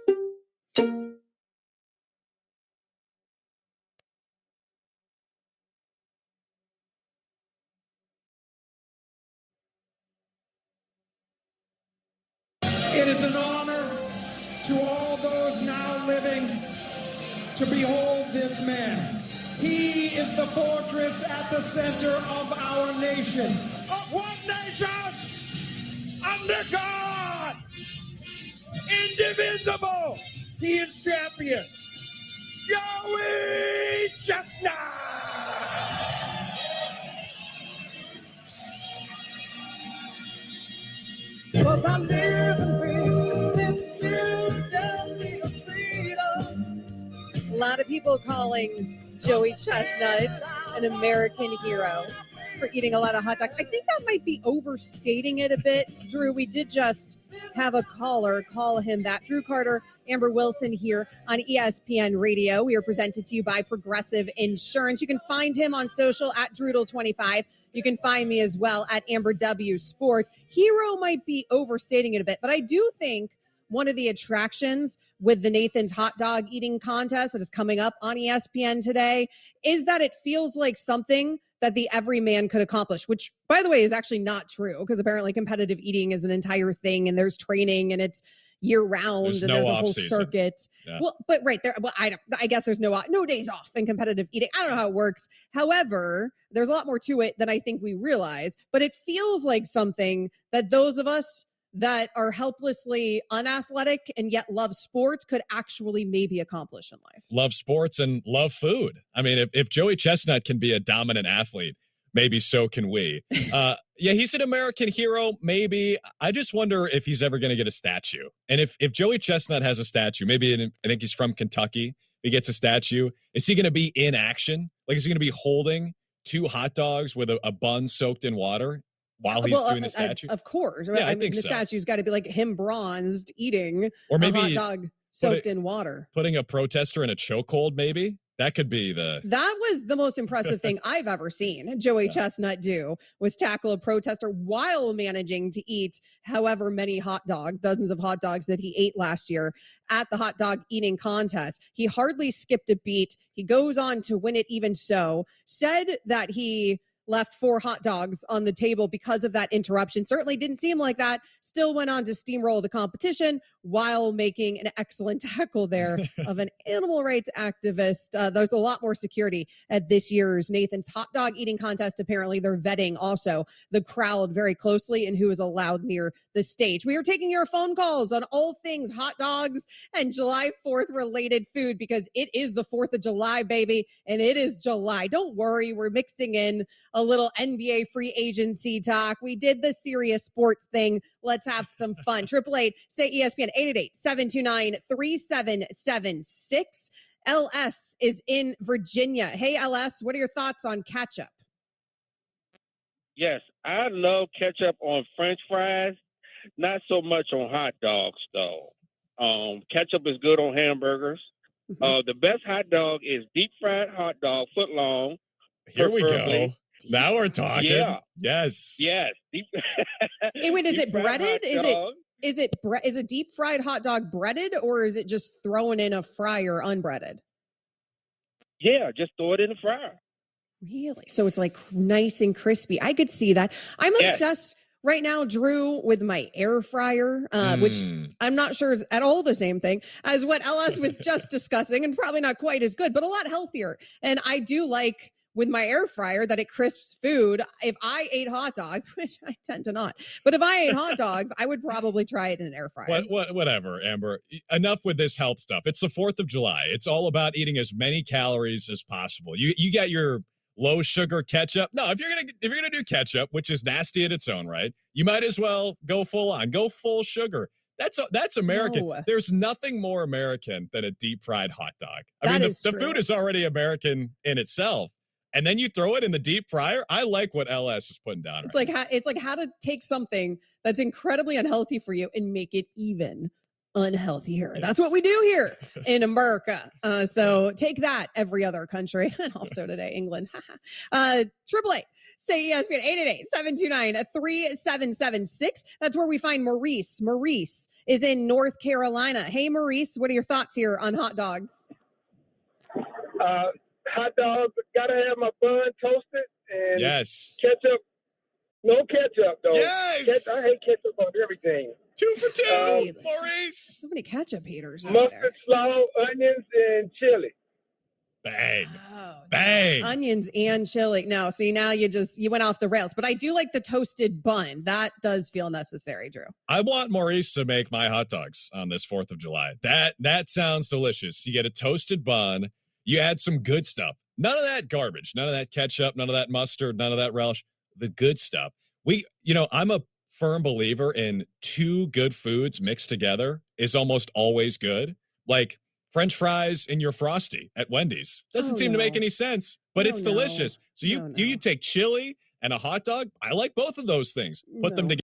It is an honor to all those now living to behold this man. He is the fortress at the center of our nation. Of one nation, under God, indivisible. He is champion. Joey Chestnut.
Cause I live and breathe this Philadelphia freedom.
A lot of people calling Joey Chestnut an American hero. for eating a lot of hot dogs. I think that might be overstating it a bit, Drew. We did just have a caller call him that. Drew Carter, Amber Wilson here on ESPN Radio. We are presented to you by Progressive Insurance. You can find him on social at Drudel25. You can find me as well at Amber W Sports. Hero might be overstating it a bit, but I do think one of the attractions with the Nathan's hot dog eating contest that is coming up on ESPN today is that it feels like something that the everyman could accomplish, which, by the way, is actually not true, because apparently competitive eating is an entire thing and there's training and it's year round and there's a whole circuit.
Yeah.
Well, but right there, well, I guess there's no days off in competitive eating. I don't know how it works. However, there's a lot more to it than I think we realize, but it feels like something that those of us that are helplessly unathletic and yet love sports could actually maybe accomplish in life.
Love sports and love food. I mean, if Joey Chestnut can be a dominant athlete, maybe so can we. Yeah, he's an American hero, maybe. I just wonder if he's ever going to get a statue. And if Joey Chestnut has a statue, maybe I think he's from Kentucky, he gets a statue, is he going to be in action? Like, is he going to be holding 2 hot dogs with a bun soaked in water while he's doing the statue?
Of course.
Yeah, I
mean,
think
the
so.
statue's got to be like him bronzed eating
Or maybe
a hot dog soaked in water.
Putting a protester in a chokehold, maybe? That could be the...
That was the most impressive thing I've ever seen Joey Chestnut do, was tackle a protester while managing to eat however many hot dogs, dozens of hot dogs that he ate last year at the hot dog eating contest. He hardly skipped a beat. He goes on to win it even so. Said that he left 4 hot dogs on the table because of that interruption. Certainly didn't seem like that. Still went on to steamroll the competition while making an excellent tackle there of an animal rights activist. There's a lot more security at this year's Nathan's hot dog eating contest. Apparently they're vetting also the crowd very closely and who is allowed near the stage. We are taking your phone calls on all things hot dogs and July 4th related food, because it is the 4th of July, baby, and it is July. Don't worry, we're mixing in a little NBA free agency talk. We did the serious sports thing. Let's have some fun. 888 say ESPN, 888-729-3776. LS is in Virginia. Hey, LS, what are your thoughts on ketchup?
Yes, I love ketchup on French fries. Not so much on hot dogs, though. Ketchup is good on hamburgers. The best hot dog is deep fried hot dog, foot long.
Here we go. Now we're talking.
Yeah.
Yes.
Yes.
Hey, wait, is it breaded? Is it deep fried hot dog breaded, or is it just thrown in a fryer unbreaded?
Yeah, just throw it in the fryer.
Really? So it's like nice and crispy. I could see that. I'm obsessed right now, Drew, with my air fryer, which I'm not sure is at all the same thing as what LS was just discussing, and probably not quite as good, but a lot healthier. And I do like with my air fryer that it crisps food. If I ate hot dogs, which I tend to not, but if I ate hot dogs, I would probably try it in an air fryer.
Whatever, Amber. Enough with this health stuff. It's the 4th of July. It's all about eating as many calories as possible. You got your low sugar ketchup. No, if you're gonna do ketchup, which is nasty in its own right, you might as well go full on. Go full sugar. That's American.
No.
There's nothing more American than a deep fried hot dog. The food is already American in itself. And then you throw it in the deep fryer. I like what LS is putting down.
It's like how to take something that's incredibly unhealthy for you and make it even unhealthier. Yes. That's what we do here in America. So take that, every other country, and also today, England. 888 say ESPN, 888-729-3776. That's where we find Maurice. Maurice is in North Carolina. Hey, Maurice, what are your thoughts here on hot dogs?
Hot dogs, gotta have my bun toasted, and ketchup. No ketchup though.
Yes,
I hate ketchup on everything.
2 for 2, Maurice.
So many ketchup haters.
Mustard, slaw, onions, and chili.
Bang,
bang. Onions and chili. No, see, now you went off the rails. But I do like the toasted bun. That does feel necessary, Drew.
I want Maurice to make my hot dogs on this 4th of July. That sounds delicious. You get a toasted bun. You add some good stuff. None of that garbage. None of that ketchup. None of that mustard. None of that relish. The good stuff. I'm a firm believer in 2 good foods mixed together is almost always good. Like French fries in your Frosty at Wendy's. Doesn't seem to make any sense, but it's delicious. So you take chili And a hot dog, I like both of those things. Put them
No.
together.